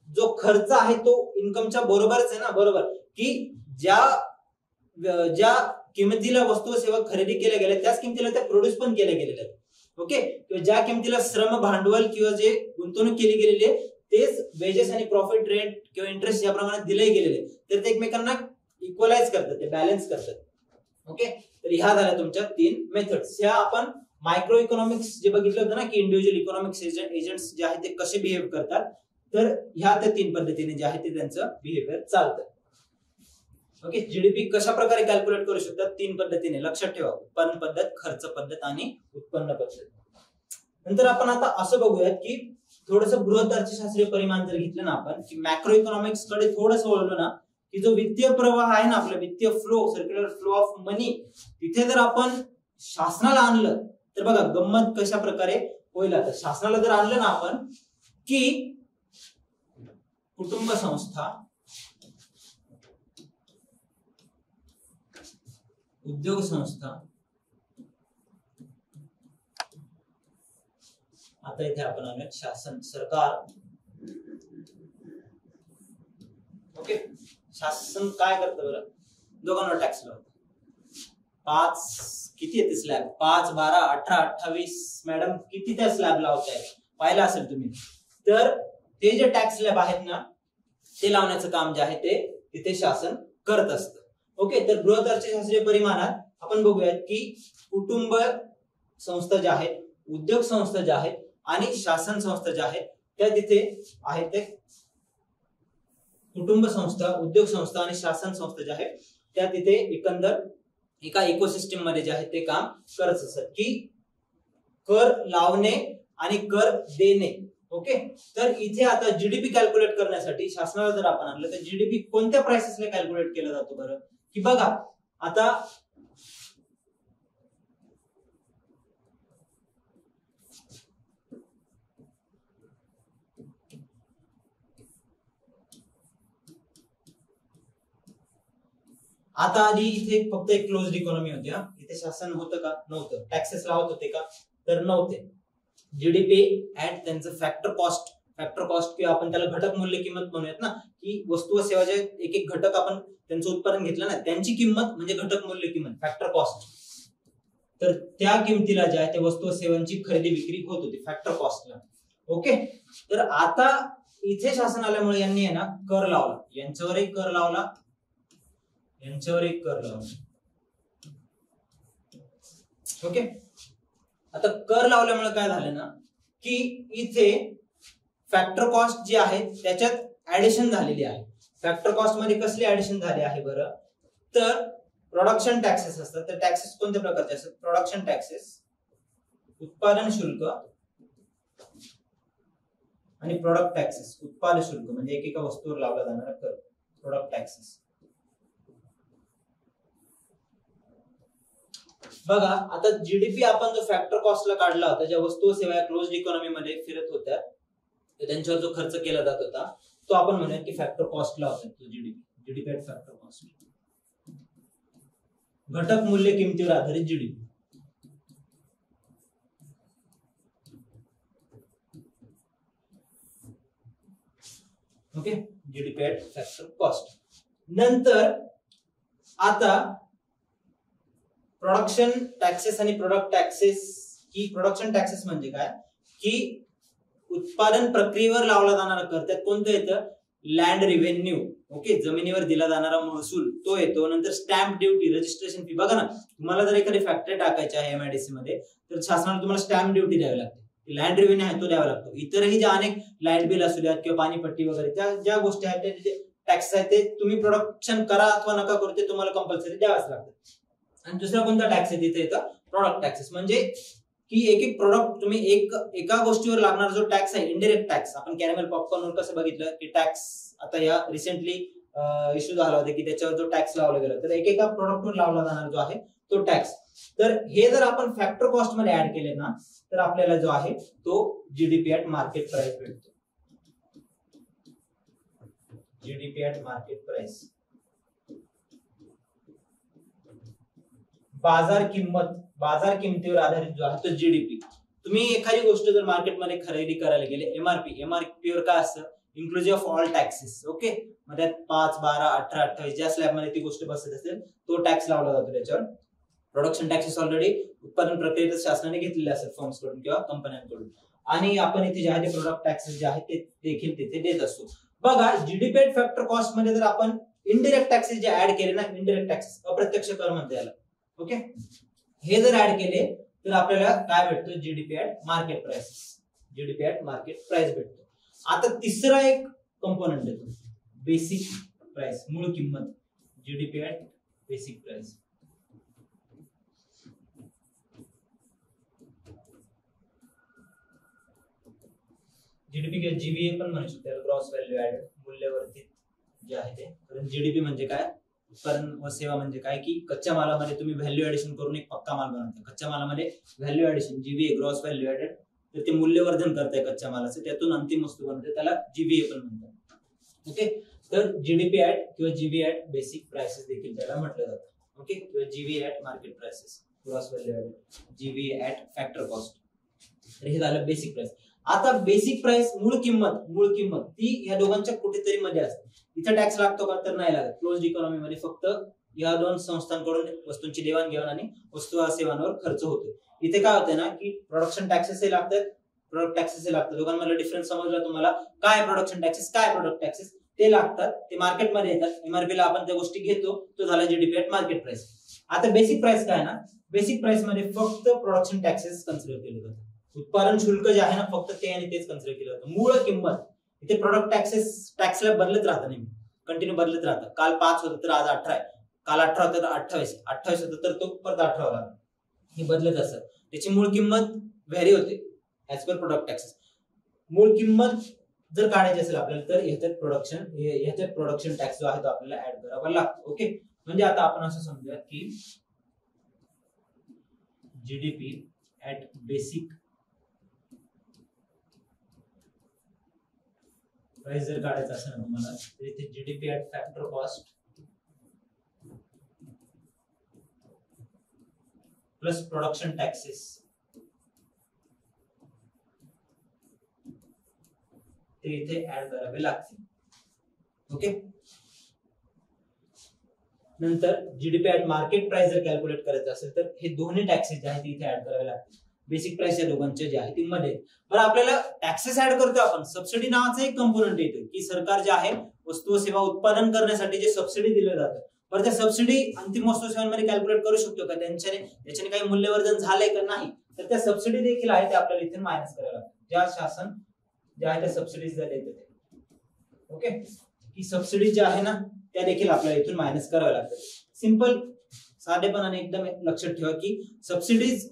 जो खर्च आहे तो इन्कमच्या बरोबरच आहे ना, बरोबर, की ज्या किमतीला वस्तू व सेवा खरेदी केल्या गेल्या त्याच किमतीला त्या प्रोड्यूस पण केल्या गेलेल्या आहेत. ओके, किंवा ज्या किमतीला श्रम, भांडवल किंवा जे गुंतवणूक केली गेलेली आहे तेच वेजेस आणि प्रॉफिट, रेंट किंवा इंटरेस्ट या प्रमाणात दिले गेलेले, तर ते एकमेकांना इक्वलाइज करतात, ते बॅलन्स करतात. ओके, तर ह्या झाल्या तुमच्या तीन मेथड्स. ह्या आपण मायक्रो इकॉनॉमिक्स जे बघितलं होतं ना की इंडिव्हिज्युअल इकॉनॉमिक्स एजंट्स जे आहेत ते कसे बिहेव करतात, तर ह्या त्या तीन पद्धतीने जे आहे ते त्यांचं बिहेवियर चालतं. ओके, जीडीपी कशा प्रकारे कॅल्क्युलेट करू शकतात? तीन पद्धतीने. लक्षात ठेवा, उत्पन्न पद्धत, खर्च पद्धत आणि उत्पन्न पद्धत. नंतर आपण आता असं बघूयात की थोडस बृहत अर्थशास्त्रीय परिमाण जर घेतलं ना आपण, की मॅक्रो इकॉनॉमिक्स कडे थोडस वळलो ना, की जो वित्तीय प्रवाह आहे ना आपला, वित्तीय फ्लो, सर्क्युलर फ्लो ऑफ मनी, तिथे जर आपण शासनाला आणलं तर बघा गंमत कशा प्रकारे होईल. आता शासनाला जर आणलं ना आपण की कुटुंब संस्था, उद्योग संस्था, आता इथे आपण आणूया शासन, सरकार. ओके, शासन काय करतं बरं? दोघांवर टॅक्स लावतं. 5 किती येते स्लॅब? 5, 12, 18, 28 मॅडम किती त्या स्लॅब लावताय पाहिलं असेल तुम्ही. तर ते जे टॅक्स स्लॅब आहेत ना ते लावण्याचं काम जे आहे ते तिथे शासन करत असतं. ओके, तर बृहदअर्थशास्त्रीय परिमाणात आपण बघूयात की कुटुंब संस्था ज्या आहेत, उद्योग संस्था ज्या आहेत आणि शासन संस्था ज्या आहेत त्या तिथे आहेत. ते कुटुंब संस्था, उद्योग संस्था आणि शासन संस्था ज्या आहेत त्या तिथे एकंदर एका इकोसिस्टम मध्ये जे आहे ते काम करत असतात की कर लावणे आणि कर देणे. ओके, तर इथे आता जीडीपी कॅल्क्युलेट करण्यासाठी शासनाला जर आपण आणलं तर जीडीपी कोणत्या प्राइसेसला कॅल्क्युलेट केला जातो बरं? की बघा आता आधी इथे फक्त एक क्लोज्ड इकॉनॉमी होती. इथे शासन होतं का? नव्हतं. टॅक्सेस लावत होते का? तर नव्हते. जीडीपी ऍट त्यांचं फॅक्टर कॉस्ट किंवा आपण त्याला घटक मूल्य किंमत म्हणूयात ना, की वस्तू व सेवा जे एक एक घटक आपण त्यांचं उत्पादन घेतलं ना त्यांची किंमत म्हणजे घटक मूल्य किंमत, फॅक्टर कॉस्ट. तर त्या किमतीला जे आहे ते वस्तू व सेवांची खरेदी विक्री होत होती फॅक्टर कॉस्टला. ओके, तर आता इथे शासन आल्यामुळे यांनी आहे ना कर लावला, यांच्यावर एक कर लावला, यांच्यावर एक कर लावला. ओके, आता कर लावल्यामुळे काय झालं ना की इथे फॅक्टर कॉस्ट जी आहे त्याच्यात ऍडिशन झालेली आहे. फॅक्टर कॉस्ट मध्ये कसली ऍडिशन झाली आहे बरं? तर प्रोडक्शन टॅक्सेस असतात. तर टॅक्सेस कोणत्या प्रकारचे असतात? प्रोडक्शन टॅक्सेस, उत्पादन शुल्क आणि प्रोडक्ट टॅक्सेस. उत्पादन शुल्क म्हणजे एकेका वस्तूवर लावला जाणारा कर, प्रोडक्ट टॅक्सेस. बघा आता जीडीपी आपण जो फॅक्टर कॉस्टला काढला होता, ज्या वस्तू व सेवा क्लोज्ड इकॉनॉमी मध्ये फिरत होत्या त्यांच्यावर जो खर्च केला जात होता तो आपण म्हणूया की फॅक्टर कॉस्टला होता. तो जीडीपी ऍट फॅक्टर कॉस्ट, घटक मूल्य किमतीवर आधारित GDP. Okay, GDP at factor cost. नंतर आता प्रोडक्शन टॅक्सेस आणि प्रोडक्ट टॅक्सेस. की प्रोडक्शन टॅक्सेस म्हणजे काय? की उत्पादन प्रक्रियेवर लावला जाणारा कर. त्यात कोणतं येतं? Land revenue. ओके, जमिनीवर दिला जाणारा महसूल तो येतो. नंतर स्टॅम्प ड्युटी, रजिस्ट्रेशन फी. बघा ना, तुम्हाला जर एखादी फॅक्टरी टाकायची आहे एमआयडीसी मध्ये तर शासनाला तुम्हाला स्टॅम्प ड्युटी द्यावी लागते. लँड रिव्हेन्यू आहे तो द्यावा लागतो. इतरही ज्या अनेक लाईट बिल असू द्यात किंवा पाणीपट्टी वगैरे त्या ज्या गोष्टी आहेत ते टॅक्स आहेत ते तुम्ही प्रोडक्शन करा अथवा नका करू ते तुम्हाला कंपल्सरी द्यावंच लागतं. आणि दुसरा कोणता टॅक्स आहे तिथे येतं? Product taxes. म्हणजे की एक एक प्रोडक्ट तुम्ही एका गोष्टीवर लागणारा जो टॅक्स आहे, इनडायरेक्ट टॅक्स. आपण कॅरमेल पॉपकॉर्नवर कसं बघितलं की टॅक्स आता या रिसेंटली इश्यू झाला होता की त्याच्यावर जो टॅक्स लावला गेला, तर एकेका प्रोडक्टवर लावला जाणार जो आहे तो टॅक्स. तर हे जर आपण फॅक्टर कॉस्ट मध्ये ऍड केले ना तर आपल्याला जो आहे तो जीडीपी ऍट मार्केट प्राइस भेटतो. जीडीपी ऍट मार्केट प्राइस, बाजार किमतीवर आधारित जो आहे तो जीडीपी. तुम्ही एखादी गोष्ट जर मार्केटमध्ये खरेदी करायला गेले, एमआरपी वर काय असतं? Inclusive of all taxes. Okay, मग त्यात 5, 12, 18, 28 ज्या स्लॅब मध्ये ती गोष्ट बसत असेल तो टॅक्स लावला जातो त्याच्यावर. प्रोडक्शन टॅक्सेस ऑलरेडी उत्पादन प्रक्रियेत शासनाने घेतलेले असतात फर्म्स कडून किंवा कंपन्यांकडून. आणि आपण इथे जे आहे ते प्रोडक्ट टॅक्सेस जे आहेत ते देखील तिथे देत असतो. बघा, जीडीपी ऍट फॅक्टर कॉस्ट मध्ये जर आपण इनडायरेक्ट टॅक्सेस जे ऍड केले ना, इनडायरेक्ट टॅक्सेस, अप्रत्यक्ष कर म्हणते याला. ओके, हे जर ऍड केले तर आपल्याला काय भेटतं? GDP at market price. GDP at market price भेटतो. आता तिसरा एक कंपोनेंट येतो, बेसिक प्राइस, मूळ किंमत. GDP at basic price. GDP किंवा जीव्हीए पण म्हणू शकतो, ग्रॉस व्हॅल्यू ऍडेड, मूल्यवर्धित जे आहे ते. कारण जीडीपी म्हणजे काय? उत्पादन व सेवा म्हणजे काय? की कच्च्या मालामध्ये तुम्ही व्हॅल्यू ऍडिशन करून एक पक्का माल बनवता. कच्च्या मालामध्ये value addition, GVA, gross value added तर ते मूल्यवर्धन करताय कच्च्या मालाचं, त्यातून अंतिम वस्तू बनते, त्याला जीबीए पण म्हणतात. ओके, तर जीडीपी ऍट किंवा जीबी ऍट बेसिक प्राइसेस देखील त्याला म्हटलं जातं. ओके, किंवा GB at market prices, gross value added, GB at factor cost. तर हे झालं बेसिक प्राइस. आता बेसिक प्राइस मूळ किंमत ती या दोघांच्या कुठेतरी मध्ये असते. इथे टॅक्स लागतो का, तर नाही लागत. क्लोज्ड इकॉनॉमी मध्ये फक्त या दोन संस्थांकडून वस्तूंची देवाणघेवाण आणि वस्तू सेवांवर खर्च होतो. इथे काय होतंय ना की प्रोडक्शन टॅक्सेस लागतात, प्रोडक्ट टॅक्सेस लागतात. दोघांमधला डिफरन्स समजला तुम्हाला. काय प्रोडक्शन टॅक्सेस, काय प्रोडक्ट टॅक्सेस, ते लागतात, ते मार्केटमध्ये येतात. एमआरपी ला आपण त्या गोष्टी घेतो, तो झाला जीडीपी ऍट मार्केट प्राइस. आता बेसिक प्राइस काय ना, बेसिक प्राइस मध्ये फक्त प्रोडक्शन टॅक्सेस कन्सिडर केले जातात. उत्पादन शुल्क जे आहे ना, फक्त ते आणि तेच कन्सिडर केलं जातं. मूळ किंमत इथे प्रोडक्ट टॅक्सला बदलत राहतं, नेहमी कंटिन्यू बदलत राहतं. काल 5 होतं तर आज 18 आहे, काल 18 होतं तर 28 होतं तर तो परत 18 होणार. हे बदलत असतं. त्याची मूळ किंमत व्हॅरी होते ऍज पर प्रोडक्ट टॅक्सेस. मूळ किंमत जर काढायची असेल आपल्याला तर ह्याच्यात प्रोडक्शन टॅक्स जो आहे तो आपल्याला ऍड करावा लागतो. ओके, म्हणजे आता आपण असं समजूया की जीडीपी ऍट बेसिक प्राइस जर काढायचं असेल ना तुम्हाला, तर इथे GDP at factor cost plus production taxes ते इथे ऍड करावे लागतील. ओके, नंतर जीडीपी ऍट मार्केट प्राइस जर कॅल्क्युलेट करायचं असेल तर हे दोन्ही टॅक्सेस जे आहेत इथे ऍड करावे लागतील. बेसिक प्राइस या दोघांचे जे आहे ती मध्ये. बरं, आपल्याला टॅक्सेस ऍड करतो आपण, सबसिडी नावाचं एक कंपोनंट येतो की सरकार जे आहे वस्तू व सेवा उत्पादन करण्यासाठी जे सबसिडी दिलं जातं, बरं त्या सबसिडी अंतिम वस्तू सेवांमध्ये कॅल्क्युलेट करू शकतो का, त्याच्याने काही मूल्यवर्धन झालंय का नाही, तर त्या सबसिडी देखील आहे ते आपल्याला इथे मायनस करायला लागतात. ज्या शासन जे आहे त्या सबसिडीज देते ते. ओके, की सबसिडी जे आहे ना त्या देखील आपल्याला इथून मायनस कराव्या लागतात. सिंपल साधेपणाने एकदम लक्षात ठेवा की सबसिडीज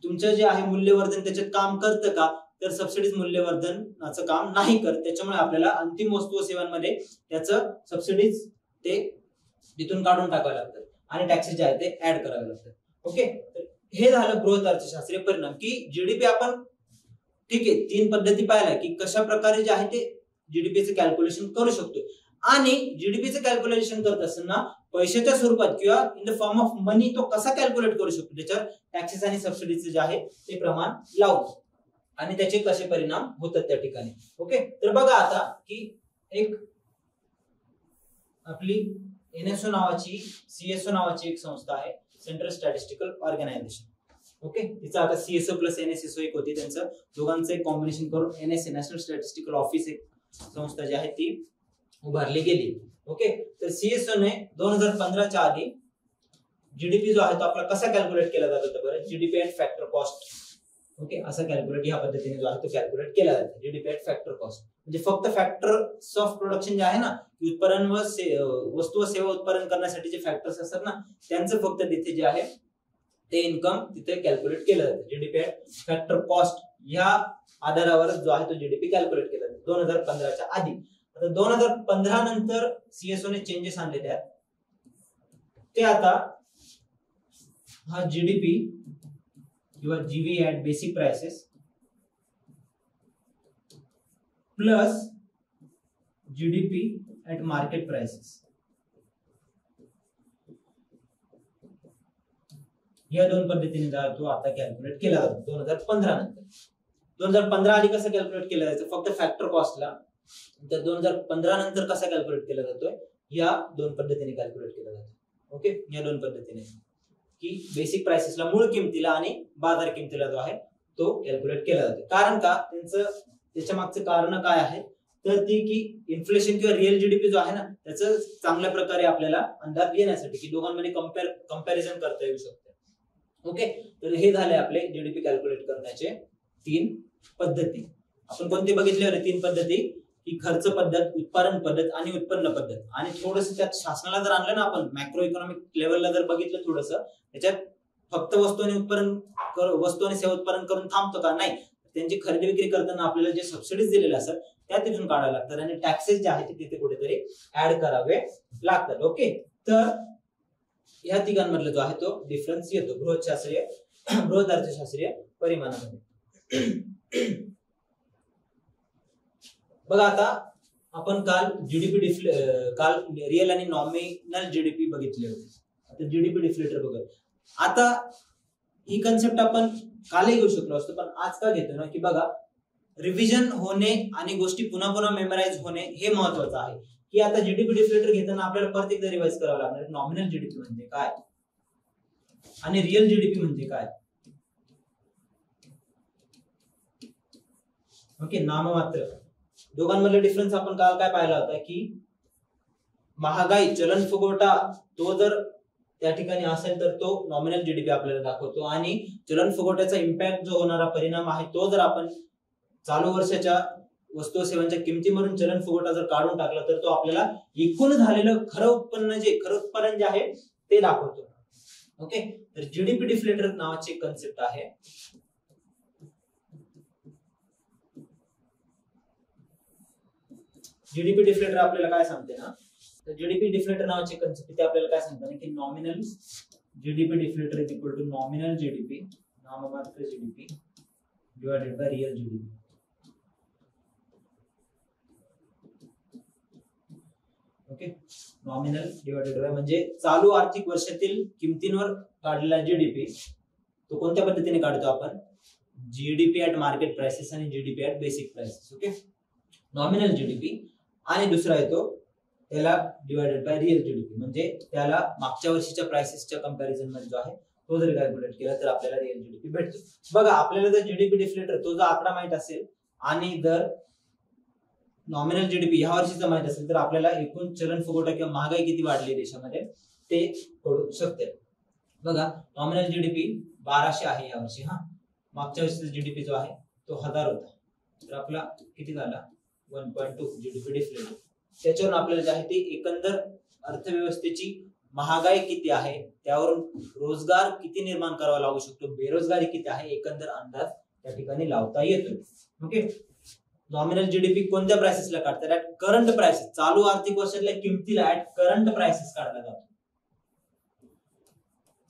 तुमचं जे आहे मूल्यवर्धन त्याच्यात काम करतं का, तर सबसिडीज मूल्यवर्धनाचं काम नाही करत. त्याच्यामुळे आपल्याला अंतिम वस्तू व सेवांमध्ये त्याचं सबसिडीज ते तिथून काढून टाकावे लागतात आणि टॅक्सेस जे आहे ते ऍड करावे लागतात. ओके, तर हे झालं गृह अर्थशास्त्रीय परिणाम की जीडीपी आपण ठीक आहे 3 पद्धती पाहिल्या की कशा प्रकारे जे आहे ते जीडीपीचं कॅल्क्युलेशन करू शकतो. आणि जीडीपीचं कॅल्क्युलेशन करत असताना पैशाच्या स्वरूपात किंवा इन द फॉर्म ऑफ मनी तो कसा कॅल्क्युलेट करू शकतो, त्याच्यावर टॅक्सेस आणि सबसिडीचं जे आहे ते प्रमाण लावतो आणि त्याचे कसे परिणाम होतात त्या ठिकाणी. ओके, तर बघा आता की एक आपली एनएसओ नावाची सीएसओ नावाची एक संस्था आहे, सेंट्रल स्टॅटिस्टिकल ऑर्गनायझेशन. ओके, तिचं आता सीएसओ प्लस एनएसएसओ एक होती, त्यांचं दोघांचं एक कॉम्बिनेशन करून एनएसए नॅशनल स्टॅटिस्टिकल ऑफिस एक संस्था जी आहे ती उभारली गेली. ओके, तर सीएसओ ने 2015च्या आधी जीडीपी जो आहे तो आपला कसा कॅल्क्युलेट केला जात होता, बरं GDP at factor cost. Okay, असा कॅल्क्युलेट या पद्धतीने जो आहे तो कॅल्क्युलेट केला जातो जीडीपी ऍट फॅक्टर कॉस्ट. म्हणजे फक्त फॅक्टर्स ऑफ प्रोडक्शन जे आहे ना, उत्पादन व वस्तू व सेवा उत्पादन करण्यासाठी जे फॅक्टर्स असतात ना त्यांचं फक्त तिथे जे आहे ते इन्कम तिथे कॅल्क्युलेट केलं जातं. जीडीपी ऍट फॅक्टर कॉस्ट या आधारावर जो आहे तो जीडीपी कॅल्क्युलेट केला जातो 2015च्या आधी. आता 2015 नंतर सीएसओ ने चेंजेस आणले त्यात. ते आता हा जीडीपी किंवा जीवी at basic prices plus GDP at market prices या दोन पद्धतीने तो आता कॅल्क्युलेट केला जातो 2015 नंतर. 2015 आधी कसं कॅल्क्युलेट केलं जायचं फक्त फॅक्टर कॉस्टला, तर 2015 नंतर कसा कॅल्क्युलेट केला जातोय या दोन पद्धतीने कॅल्क्युलेट केला जातो. ओके, या दोन पद्धतीने की बेसिक प्राइसेसला मूळ किमतीला आणि बाजार किमतीला जो आहे तो कॅल्क्युलेट केला जातो. कारण का, त्याच्या मागचं कारण काय आहे तर ती की इन्फ्लेशन किंवा रिअल जीडीपी जो आहे ना त्याचं चांगल्या प्रकारे आपल्याला अंदाज घेण्यासाठी की दोघांमध्ये कंपॅरिझन करता येऊ शकते. ओके, तर हे झाले आपले जीडीपी कॅल्क्युलेट करण्याचे 3 पद्धती. आपण कोणते बघितले होते 3 पद्धती की खर्च पद्धत, उत्पादन पद्धत आणि उत्पन्न पद्धत. आणि थोडंसं त्यात शासनाला जर आणलं ना आपण मॅक्रो इकॉनॉमिक लेवलला जर बघितलं थोडंसं, त्याच्यात फक्त वस्तू आणि सेवा उत्पादन करून थांबतो का, नाही, त्यांची खरेदी विक्री करताना आपल्याला जे सबसिडीज दिलेले असतात त्या तिथून काढायला लागतात आणि टॅक्सेस जे आहेत ते तिथे कुठेतरी ऍड करावे लागतात. ओके, तर या तिघांमधला जो आहे तो डिफरन्स येतो बृहत अर्थशास्त्रीय परिमाणामध्ये. बघा आता आपण काल काल रिअल आणि नॉमिनल जीडीपी बघितले होते. आता जीडीपी डिफ्लेटर बघा. आता ही कन्सेप्ट आपण कालही घेऊ शकलो असतो, पण आज का घेतो ना की बघा रिव्हिजन होणे आणि गोष्टी पुन्हा पुन्हा मेमराइज होणे हे महत्वाचं आहे. की आता जीडीपी डिफ्लेटर घेताना आपल्याला परत एकदा रिवाइज करावं लागणार. नॉमिनल जीडीपी म्हणजे काय आणि रिअल जीडीपी म्हणजे काय. ओके, नाममात्र दोघांमधला डिफरन्स आपण काल काय पाहिला होता की महागाई चलन फुगवटा तो जर त्या ठिकाणी असेल तर तो नॉमिनल जीडीपी आपल्याला दाखवतो, आणि चलन फुगवट्याचा इम्पॅक्ट जो होणारा परिणाम आहे तो जर आपण चालू वर्षाच्या वस्तू सेवांच्या किमतीमधून चलन फुगवटा जर काढून टाकला तर तो आपल्याला एकूण झालेलं खरं उत्पन्न जे आहे ते दाखवतो. ओके, तर जीडीपी डिफ्लेटर नावाची कन्सेप्ट आहे. जीडीपी डिफ्लेटर आपल्याला काय सांगते ना, तर जीडीपी डिफ्लेटर नावाची कन्सेप्ट ते आपल्याला काय सांगते ना की nominal GDP deflator is equal to nominal GDP, नाममात्र GDP divided by real GDP. Okay, nominal divided by म्हणजे चालू आर्थिक वर्षातील किमतींवर काढलेला जीडीपी तो कोणत्या पद्धतीने काढतो आपण, जीडीपी ऍट मार्केट प्राइसेस आणि GDP at basic prices. Okay, nominal GDP आणि दुसरा येतो त्याला डिवाइडेड बाय रियल जीडीपी, म्हणजे त्याला मागच्या वर्षीच्या प्राइसेसच्या कंपॅरिझन मध्ये जो आहे तो जर कॅल्क्युलेट केला तर आपल्याला रियल जीडीपी भेटतो. बघा आपल्याला जर जीडीपी डिफ्लेटर तो जर आकडा माहित असेल आणि जर नॉमिनल जीडीपी ह्या वर्षीचा माहित असेल तर आपल्याला एकूण चलन फुगवटा किंवा महागाई किती वाढली देशामध्ये ते कळू शकते. बघा नॉमिनल जीडीपी 1200 आहे या वर्षी. हा, मागच्या वर्षीचा जीडीपी जो आहे तो 1000 होता, तर आपला किती झाला 1.2 जीडीपी डिफ्लेटर. त्याच्यावरून आपल्याला जे आहे ते एकंदर अर्थव्यवस्थेची महागाई किती आहे, त्यावरून रोजगार किती निर्माण करावा लागू शकतो, बेरोजगारी किती आहे, एकंदर अंदाज त्या ठिकाणी लावता येतो. ओके, नॉमिनल जीडीपी कोणत्या प्राइसेसला काढतात, ऍट करंट प्राइसेस, चालू आर्थिक वर्षातल्या किमतीला ऍट करंट प्राइसेस काढला जातो,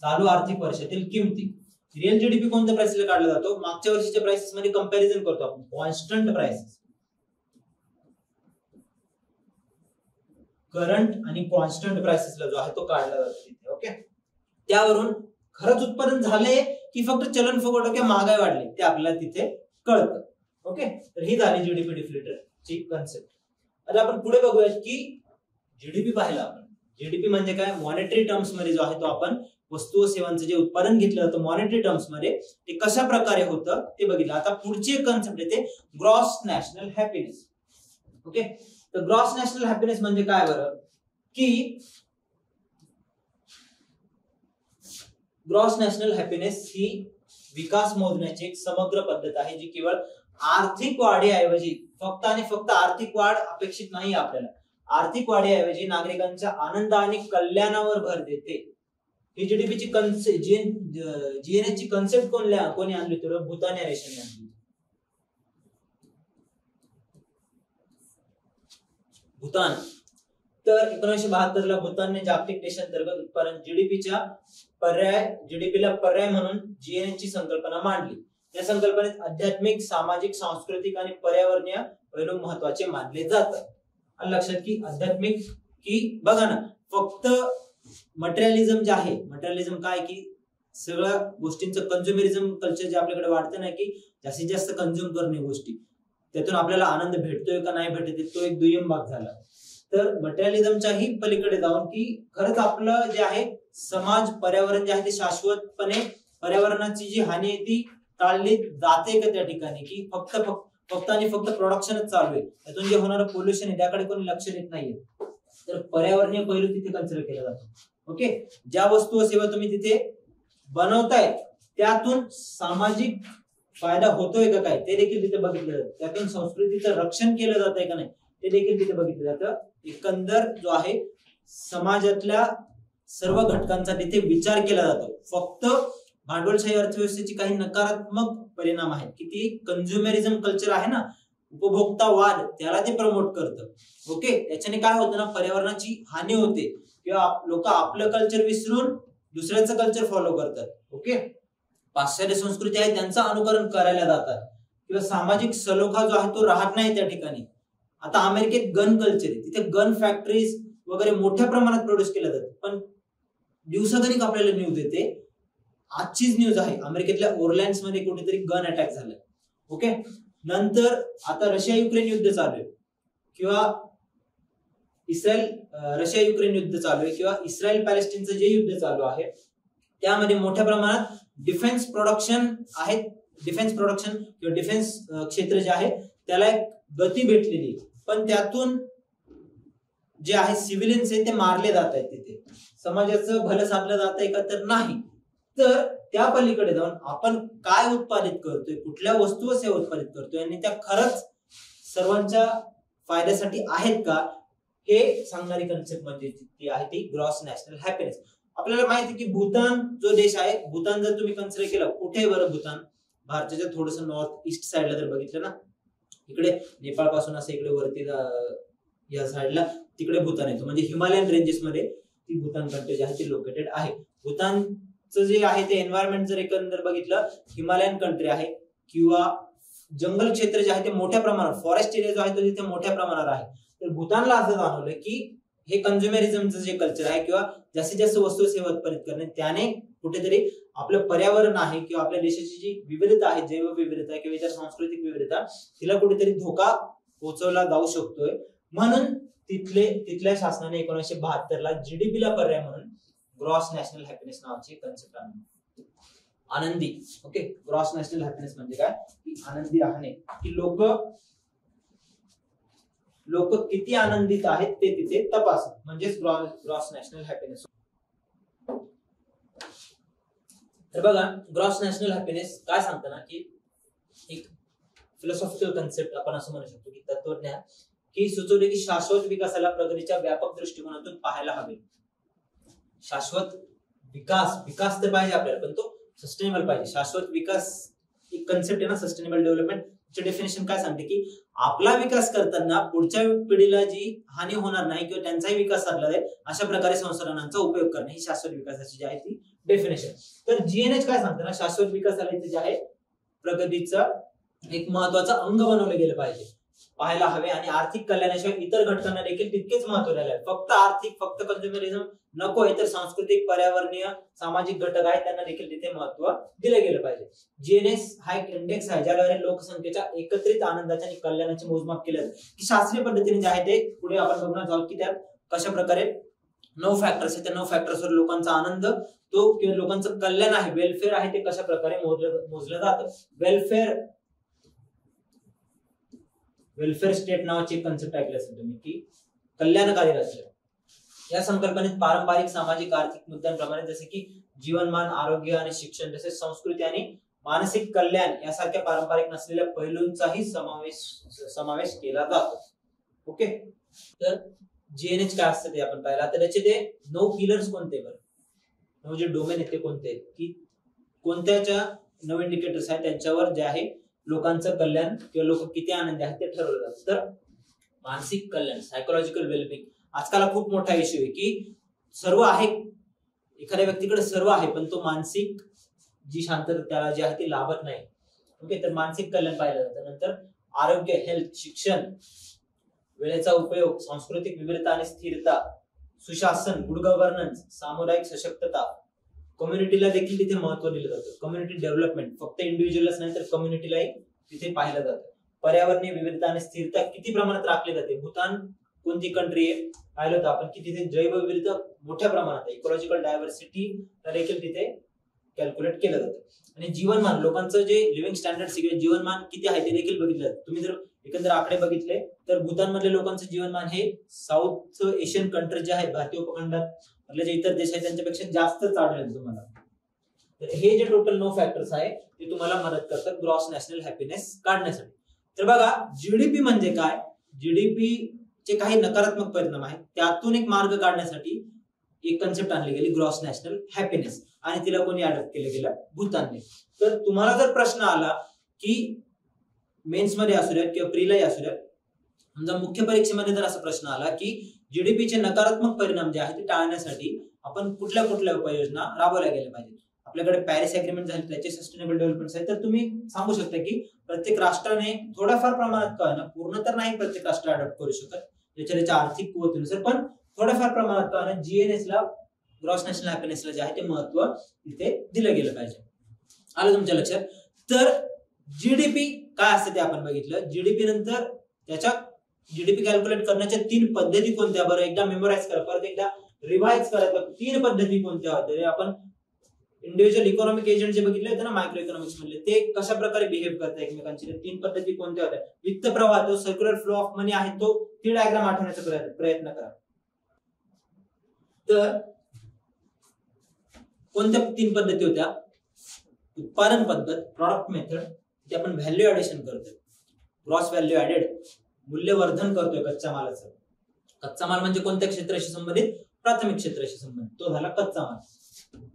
चालू आर्थिक वर्षातील किमती. रिअल जीडीपी कोणत्या प्राइसेसला काढला जातो, मागच्या वर्षीच्या प्राइसेस मध्ये कंपॅरिझन करतो आपण, कॉन्स्टंट प्राइसेस, करंट आणि कॉन्स्टंट प्राइसेसला जो आहे तो काढला जातो तिथे. ओके, त्यावरून खरंच उत्पादन झाले की फक्त चलन फुगवटा किंवा महागाई वाढली ते आपल्याला तिथे कळतं. ओके, तर ही झाली जीडीपी डिफ्लेटर ची कन्सेप्ट. आता आपण पुढे बघूयात की जीडीपी पाहिला आपण. जीडीपी म्हणजे काय, मॉनेटरी टर्म्स मध्ये जो आहे तो आपण वस्तू व सेवांचं जे उत्पादन घेतलं जातं मॉनेटरी टर्म्स मध्ये ते कशा प्रकारे होतं ते बघितलं. आता पुढची एक कन्सेप्ट येते ग्रॉस नॅशनल हॅपीनेस. ओके, तर ग्रॉस नॅशनल हॅपीनेस म्हणजे काय बरं, की ग्रॉस नॅशनल हॅपीनेस ही विकास मोजण्याची एक समग्र पद्धत आहे जी केवळ आर्थिक वाढीऐवजी फक्त आणि फक्त आर्थिक वाढ अपेक्षित नाही आपल्याला, आर्थिक वाढीऐवजी नागरिकांच्या आनंद आणि कल्याणावर भर देते. ही जीडीपीची जीएनएच ची कन्सेप्ट कोणी आणली तर भूतान या देशाने आणली. भूतान, तर 1972 ला भूतानने जागतिक देशांतर्गत उत्पादन जीडीपीला पर्याय म्हणून जीएनएच ची संकल्पना मांडली. या संकल्पनेत आध्यात्मिक, सामाजिक, सांस्कृतिक आणि पर्यावरणीय पैलू महत्वाचे मानले जातात. आणि लक्षात की आध्यात्मिक की बघा ना, फक्त मटेरियलिझम जे आहे, मटेरियलिझम काय की सगळ्या गोष्टींचं कंझ्युमरिझम कल्चर जे आपल्याकडे वाढतं ना की जास्तीत जास्त कंझ्युम करणे गोष्टी, त्यातून आपल्याला आनंद भेटतोय का नाही भेटत तो एक दुय्यम भाग झाला. तर मटेरियलिझमच्याही पलीकडे जाऊन की खरंच आपलं जे आहे समाज, पर्यावरण जे आहे ते शाश्वतपणे पर्यावरणाची जी हानी आहे ती टाळली जाते का त्या ठिकाणी, की फक्त आणि फक्त प्रोडक्शनच चालू आहे, त्यातून जे होणारं पोल्युशन आहे त्याकडे कोणी लक्ष देत नाहीये. तर पर्यावरणीय पैलू तिथे कन्सिडर केला जातो. ओके, ज्या वस्तू व सेवा तुम्ही तिथे बनवताय त्यातून सामाजिक फायदा होतोय का काय ते देखील तिथे बघितलं जातं, त्यातून संस्कृतीचं रक्षण केलं जातंय का नाही ते देखील तिथे बघितलं जातं. एकंदर जो आहे समाजातल्या सर्व घटकांचा तिथे विचार केला जातो. फक्त भांडवलशाही अर्थव्यवस्थेची काही नकारात्मक परिणाम आहेत की ती कंझ्युमरिझम कल्चर आहे ना, उपभोक्तावाद, त्याला ते प्रमोट करतं. ओके, त्याच्याने काय होतं ना, पर्यावरणाची हानी होते किंवा लोक आपलं कल्चर विसरून दुसऱ्याचं कल्चर फॉलो करतात. ओके, पाश्चात्य संस्कृती आहे त्यांचं अनुकरण करायला जातात किंवा सामाजिक सलोखा जो आहे तो राहत नाही त्या ठिकाणी. आता अमेरिकेत गन कल्चर आहे, तिथे गन फॅक्टरीज वगैरे मोठ्या प्रमाणात प्रोड्यूस केल्या जातात. पण दिवसागणिक आपल्याला न्यूज येते, आजचीच न्यूज आहे, अमेरिकेतल्या ओरलँड्स मध्ये कुठेतरी गन अटॅक झालाय. ओके, नंतर आता रशिया युक्रेन युद्ध चालू आहे किंवा रशिया युक्रेन युद्ध चालू आहे किंवा इस्रायल पॅलेस्टाईनचं जे युद्ध चालू आहे त्यामध्ये मोठ्या प्रमाणात डिफेन्स प्रोडक्शन आहे. डिफेन्स प्रोडक्शन किंवा डिफेन्स क्षेत्र जे आहे त्याला एक गती भेटलेली, पण त्यातून जे आहे सिव्हिलियन्स आहे ते मारले जात आहेत. तिथे समाजाचं भलं साधलं जात आहे का तर नाही. तर त्या पलीकडे जाऊन आपण काय उत्पादित करतोय, कुठल्या वस्तू व सेवा उत्पादित करतोय आणि त्या खरंच सर्वांच्या फायद्यासाठी आहेत का हे सांगणारी कन्सेप्ट म्हणजे ती आहे ती ग्रॉस नॅशनल हॅपीनेस. आपल्याला माहिती की भूतान जो देश आहे, भूतान जर तुम्ही कन्सिडर केला, कुठे बरं भूतान, भारताच्या थोडस नॉर्थ ईस्ट साइडला जर बघितलं ना, इकडे नेपाळ पासून असं इकडे वरती या साइडला तिकडे भूतान येतो, म्हणजे हिमालयन रेंजेस मध्ये ती भूतान कंट्री जी आहे ती लोकेटेड आहे. भूतानचं जे आहे ते एन्व्हायरमेंट जर एकंदर बघितलं, हिमालयन कंट्री आहे किंवा जंगल क्षेत्र जे आहे ते मोठ्या प्रमाणात, फॉरेस्ट एरिया जो आहे तो तिथे मोठ्या प्रमाणात आहे. तर भूतानला असं जाणवलं की हे कंझ्युमरिझमचं जे कल्चर आहे किंवा जास्तीत जास्त वस्तू सेवा उत्पादित करणे, त्याने कुठेतरी आपलं पर्यावरण आहे किंवा आपल्या देशाची जी विविधता आहे, जैव विविधता किंवा इतर सांस्कृतिक विविधता, तिला कुठेतरी धोका पोहोचवला जाऊ शकतोय. म्हणून तिथल्या शासनाने 1972 ला जीडीपी ला पर्याय म्हणून ग्रॉस नॅशनल हॅपीनेस नावाची कन्सेप्ट आणली. आनंदी, ओके, ग्रॉस नॅशनल हॅपीनेस म्हणजे काय की आनंदी राहणे, की लोक किती आनंदित आहेत ते तिथे तपासणे, म्हणजेच ग्रॉस नॅशनल हॅपीनेस. तर बघा, ग्रॉस नॅशनल हॅपीनेस काय सांगतं ना की एक फिलॉसॉफिकल कन्सेप्ट आपण असं म्हणू शकतो की तत्वज्ञान की सुचवले की शाश्वत विकासाला प्रगतीच्या व्यापक दृष्टिकोनातून पाहायला हवे. शाश्वत विकास तर पाहिजे आपल्याला, पण तो सस्टेनेबल पाहिजे. शाश्वत विकास एक कन्सेप्ट आहे ना, सस्टेनेबल डेव्हलपमेंट. डेफिनेशन काय सांगते की आपला विकास करताना पुढच्या पिढीला जी हानी होणार नाही किंवा त्यांचाही विकास साधला जाईल अशा प्रकारे संसाधनांचा उपयोग करणे ही शाश्वत विकासाची जी आहे ती डेफिनेशन. तर जीएनएच काय सांगतं ना, शाश्वत विकासाला इथे जे आहे प्रगतीचं एक महत्वाचं अंग बनवलं गेलं पाहिजे, पाहायला हवे. आणि आर्थिक कल्याणाशिवाय इतर घटकांना देखील तितकेच महत्व द्यायला हवे. फक्त आर्थिक, फक्त कंझ्युमरिझम नको, इतर सांस्कृतिक, पर्यावरणीय, सामाजिक घटक आहेत त्यांना देखील तिथे महत्व दिलं गेलं पाहिजे. जीएनएस हा एक इंडेक्स आहे ज्याद्वारे लोकसंख्येच्या एकत्रित आनंदाच्या आणि कल्याणाचे मोजमाप केले जाते, की शास्त्रीय पद्धतीने जे आहे ते पुढे आपण बघणार आहोत की त्यात कशा प्रकारे 9 फॅक्टर्स आहेत, त्या 9 फॅक्टर्सवर लोकांचा आनंद तो किंवा लोकांचं कल्याण आहे, वेलफेअर आहे, ते कशा प्रकारे मोजलं जातं. वेलफेअर स्टेट नावाची कन्सेप्ट ऐकली असेल तुम्ही, की कल्याणकारी राज्य. या संकल्पनेत पारंपरिक, सामाजिक, आर्थिक मुद्द्यांप्रमाणे जसे की जीवनमान, आरोग्य आणि शिक्षण, तसेच संस्कृती आणि मानसिक कल्याण यासारख्या पारंपरिक नसलेल्या पैलूंचाही समावेश केला जातो. ओके, तर जीएनएच काय असतं ते आपण पाहिलं. तर त्याचे ते 9 पिलर्स कोणते बरं, 9 जे डोमेन आहेत ते कोणते, की कोणत्याच्या 9 इंडिकेटर्स आहेत त्यांच्यावर जे आहे लोकांचं कल्याण किंवा लोक किती आनंदी आहेत ते ठरवलं जातं. तर मानसिक कल्याण, सायकोलॉजिकल वेलबिंग आजकाल खूप मोठा इश्यू आहे की सर्व आहे, एखाद्या व्यक्तीकडे सर्व आहे पण तो मानसिक जी शांतता त्याला जी आहे ती लाभत नाही. ओके, तर मानसिक कल्याण पाहिलं जातं. नंतर आरोग्य, हेल्थ, शिक्षण, वेळेचा उपयोग, सांस्कृतिक विविधता आणि स्थिरता, सुशासन, गुड गव्हर्नन्स, सामुदायिक सशक्तता, कम्युनिटीला देखील तिथे महत्व दिलं जातं. कम्युनिटी डेव्हलपमेंट, फक्त इंडिव्हिज्युअलच नाही तर कम्युनिटीलाही तिथे पाहिलं जातं. पर्यावरणीय विविधता आणि स्थिरता किती प्रमाणात राखली जाते. भूतान कोणती कंट्री आहे पाहिलं होतं आपण की तिथे जैवविविधता मोठ्या प्रमाणात आहे, इकोलॉजिकल डायव्हर्सिटी देखील तिथे कॅल्क्युलेट केलं जातं. आणि जीवनमान, लोकांचं जे लिव्हिंग स्टँडर्ड जीवनमान किती आहे ते देखील बघितलं. तुम्ही जर एकंदर आकडे बघितले तर भूतान मधल्या लोकांचं जीवनमान हे साऊथ एशियन कंट्री जे आहेत, भारतीय उपखंडात मधले जे इतर देश आहेत त्यांच्यापेक्षा जास्तच आढळेल तुम्हाला. तर हे जे टोटल 9 फॅक्टर्स आहे ते तुम्हाला मदत करतात ग्रॉस नॅशनल हॅपीनेस काढण्यासाठी. तर बघा, जीडीपी म्हणजे काय, जीडीपी चे काही नकारात्मक परिणाम आहेत, त्यातून एक मार्ग काढण्यासाठी एक कन्सेप्ट आणली गेली ग्रॉस नॅशनल हॅपीनेस, आणि तिला कोणी अडॉप्ट केलं गेलं, भूतानने. तर तुम्हाला जर प्रश्न आला की मेन्स मध्ये असू द्या किंवा प्रीलाही असू द्या, समजा मुख्य परीक्षेमध्ये जर असा प्रश्न आला की जीडीपीचे नकारात्मक परिणाम जे आहेत ते टाळण्यासाठी आपण कुठल्या कुठल्या उपाययोजना राबवल्या गेल्या पाहिजेत, आपल्याकडे पॅरिस अग्रीमेंट झाली, त्याचे सस्टेनेबल डेव्हलपमेंट आहे, तर तुम्ही सांगू शकता की प्रत्येक राष्ट्राने थोड्याफार प्रमाणात का ना, पूर्ण तर नाही प्रत्येक राष्ट्र अडॉप्ट करू शकत त्याच्या आर्थिक कुवतीनुसार, पण थोड्याफार प्रमाणात का ना जीएनएस ला, ग्रॉस नॅशनल हॅपीनेसला जे आहे ते महत्व तिथे दिलं गेलं पाहिजे. आलं तुमच्या लक्षात? तर जीडीपी काय असतं ते आपण बघितलं. जीडीपी नंतर त्याच्या जीडीपी कॅल्क्युलेट करण्याच्या 3 पद्धती कोणत्या, बरं एकदा मेमोराइज करा, परत एकदा रिवाइज करा. 3 पद्धती कोणत्या होत्या? आपण इंडिव्हिज्युअल इकॉनॉमिक एजंट जे बघितले होते ना मायक्रो इकॉनॉमिक्स मधले, ते कशा प्रकारे बिहेव करतात एकमेकांची. 3 पद्धती कोणत्या होत्या? वित्त प्रवाह, तो सर्क्युलर फ्लो ऑफ मनी आहे, तो ती डायग्राम आठवण्याचा प्रयत्न करा. तर कोणत्या 3 पद्धती होत्या? उत्पादन पद्धत, प्रॉडक्ट मेथड, ते आपण व्हॅल्यू ऍडिशन करतोय, ग्रॉस व्हॅल्यू ऍडेड, मूल्यवर्धन करतोय कच्च्या मालाचं. कच्चा माल म्हणजे कोणत्या क्षेत्राशी संबंधित? प्राथमिक क्षेत्राशी संबंधित, तो झाला कच्चा माल.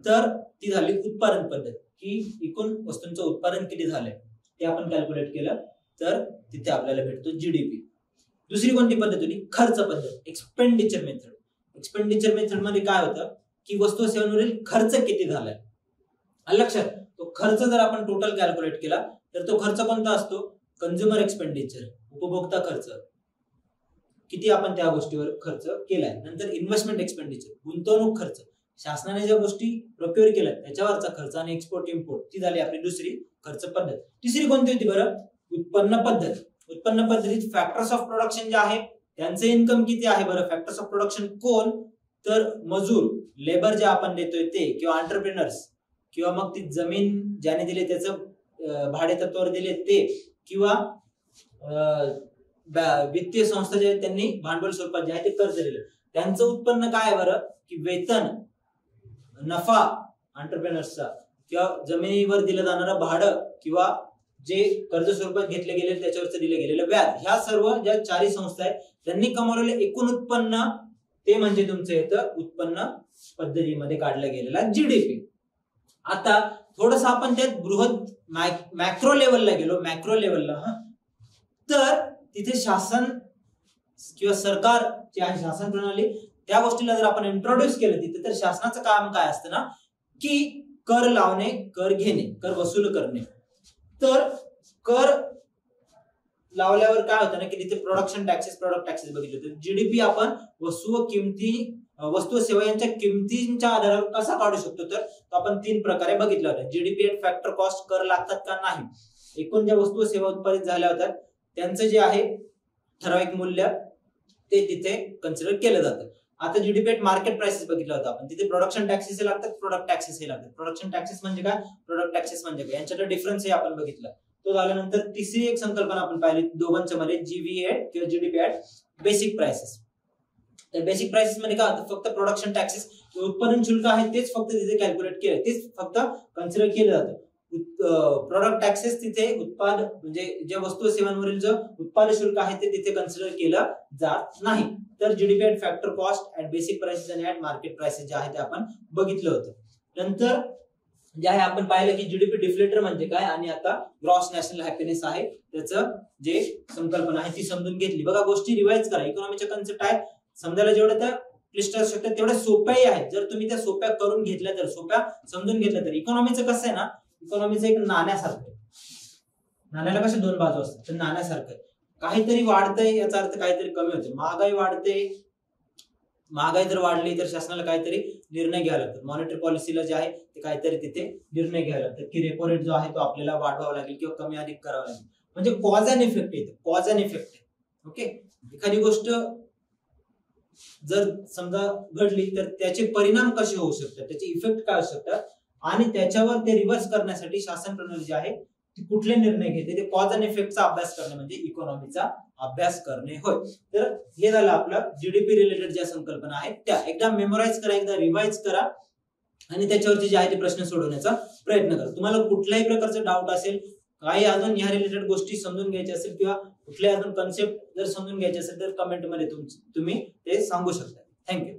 तर ती झाली उत्पादन पद्धत, की एकूण वस्तूंचं उत्पादन किती झालंय ते आपण कॅल्क्युलेट केलं, तर तिथे आपल्याला भेटतो जीडीपी. दुसरी कोणती पद्धत होती? खर्च पद्धत, एक्सपेंडिचर मेथड. एक्सपेंडिचर मेथड मध्ये काय होतं की वस्तू सेवांवरील खर्च किती झालाय. लक्षात, तो खर्च जर आपण टोटल कॅल्क्युलेट केला तर तो खर्च कोणता असतो? कंझ्युमर एक्सपेंडिचर, उपभोक्ता खर्च, किती आपण त्या गोष्टीवर खर्च केलाय. नंतर इन्व्हेस्टमेंट एक्सपेंडिचर, गुंतवणूक खर्च, शासनाने ज्या गोष्टी प्रोक्युअर केल्या त्याच्यावरचा खर्च, आणि एक्सपोर्ट इम्पोर्ट, ती झाली आपली दुसरी खर्च पद्धत. तिसरी कोणती होती बरं? उत्पन्न पद्धत. उत्पन्न पद्धतीत फॅक्टर्स ऑफ प्रोडक्शन जे आहे त्यांचे इन्कम किती आहे बरं. फॅक्टर्स ऑफ प्रोडक्शन कोण? तर मजूर, लेबर जे आपण देतोय ते, किंवा एंटरप्रेनर्स, किंवा मग ती जमीन ज्याने दिले त्याचं भाडे तत्वावर दिले ते, किंवा वित्तीय संस्था जे आहेत त्यांनी भांडवल स्वरूपात जे आहे ते कर्ज दिलं, त्यांचं उत्पन्न काय आहे बरं? की वेतन, नफा एंटरप्रेनर्सचा, किंवा जमिनीवर दिलं जाणारं भाडं, किंवा जे कर्ज स्वरूपात घेतले गेले त्याच्यावरचं दिलं गेलेलं व्याज, ह्या सर्व ज्या 4 संस्था आहेत त्यांनी कमावलेलं एकूण उत्पन्न, ते म्हणजे तुमचं येतं उत्पन्न पद्धतीमध्ये काढला गेलेला जीडीपी. आता थोडस आपण त्यात बृहत मॅक्रो लेवलला गेलो, मॅक्रो लेवलला, तर तिथे शासन किंवा सरकार जे आहे, शासन प्रणाली, त्या गोष्टीला जर आपण इंट्रोड्यूस केलं तिथे, तर शासनाचं काम काय असतं ना, की कर लावणे, कर घेणे, कर वसूल करणे. तर कर लावल्यावर काय होतं ना, की तिथे प्रोडक्शन टॅक्सेस, प्रॉडक्ट टॅक्सेस बघितले होते. जीडीपी आपण वस्तू सेवा यांच्या किमतींच्या आधारावर कसा काढू शकतो, तर आपण 3 प्रकारे बघितलं होतं. जीडीपी एट फॅक्टर कॉस्ट, कर लागतात का नाही, एकूण ज्या वस्तू सेवा उत्पादित झाल्या होत्या त्यांचं जे आहे ठराविक मूल्य ते तिथे कन्सिडर केलं जातं. आता जीडीपी एट मार्केट प्राइसेस बघितलं होतं आपण, तिथे प्रोडक्शन टॅक्सेस लागतात, प्रोडक्ट टॅक्सेस लागतात. प्रोडक्शन टॅक्सेस म्हणजे काय, प्रोडक्ट टॅक्सेस म्हणजे काय, यांच्यातला डिफरन्स हे आपण बघितलं. तो झाल्यानंतर तिसरी एक संकल्पना आपण पाहिली दोघांच्या मध्ये, जीव्हीएट किंवा जीडीपी एट बेसिक प्राइसेस. तर बेसिक प्राइसेस मध्ये काय होतं, फक्त प्रोडक्शन टॅक्सेस, उत्पादन शुल्क आहे तेच फक्त तिथे कॅल्क्युलेट केलं, तेच फक्त कन्सिडर केलं जातं. प्रोडक्ट टॅक्सेस तिथे म्हणजे ज्या वस्तू सेवांवरील जो उत्पादन शुल्क आहे ते तिथे कन्सिडर केलं जात नाही. तर GDP at factor cost, at basic prices आणि ऍट मार्केट प्राइसेस जे आहे ते आपण बघितलं होतं. नंतर जे आहे आपण पाहिलं की जीडीपी डिफ्लेटर म्हणजे काय, आणि आता ग्रॉस नॅशनल हॅपीनेस आहे त्याचं जे संकल्पना आहे ती समजून घेतली. बघा, गोष्टी रिवाइज करा. इकॉनॉमीच्या कन्सेप्ट आहे, समजायला जेवढं त्या क्लिष्ट असू शकतात तेवढ्या सोप्याही आहेत. जर तुम्ही त्या सोप्या करून घेतल्या, तर सोप्या समजून घेतल्या, तर इकॉनॉमीचं कसं आहे ना, इकॉनॉमीचं एक नाण्यासारखं आहे. नाण्याला कशा 2 बाजू असतात, तर नाण्यासारखं काहीतरी वाढतंय याचा अर्थ काहीतरी कमी होते. महागाई वाढते, महागाई जर वाढली तर शासनाला काहीतरी निर्णय घ्यावे लागतात. मॉनिटरी पॉलिसीला जे आहे ते काहीतरी तिथे निर्णय घ्यावे लागतात, की रेपो रेट जो आहे तो आपल्याला वाढवावा लागेल किंवा कमी अधिक करावा लागेल. म्हणजे कॉज अँड इफेक्ट येते, कॉज अँड इफेक्ट आहे. ओके, एखादी गोष्ट जर समजा घडली तर त्याचे परिणाम कसे होऊ शकतात, त्याचे इफेक्ट काय असू शकतात, आणि त्याच्यावर ते रिव्हर्स करण्यासाठी शासन प्रणाली जी आहे ती कुठले निर्णय घेते, ते कॉज अँड इफेक्टचा अभ्यास करणे म्हणजे इकॉनॉमीचा अभ्यास करणे होय. तर हे झालं आपलं जीडीपी रिलेटेड ज्या संकल्पना आहेत त्या. एकदा मेमोराइज करा, एकदा रिवाइज करा, आणि त्याच्यावरती जे आहे ते प्रश्न सोडवण्याचा प्रयत्न करा. तुम्हाला कुठल्याही प्रकारचा डाऊट असेल, काही अजून ह्या रिलेटेड गोष्टी समजून घ्यायच्या असेल, किंवा कुठले अजून कन्सेप्ट जर समजून घ्यायचे असेल, तर कमेंट मध्ये तुम्ही ते सांगू शकता. थँक्यू.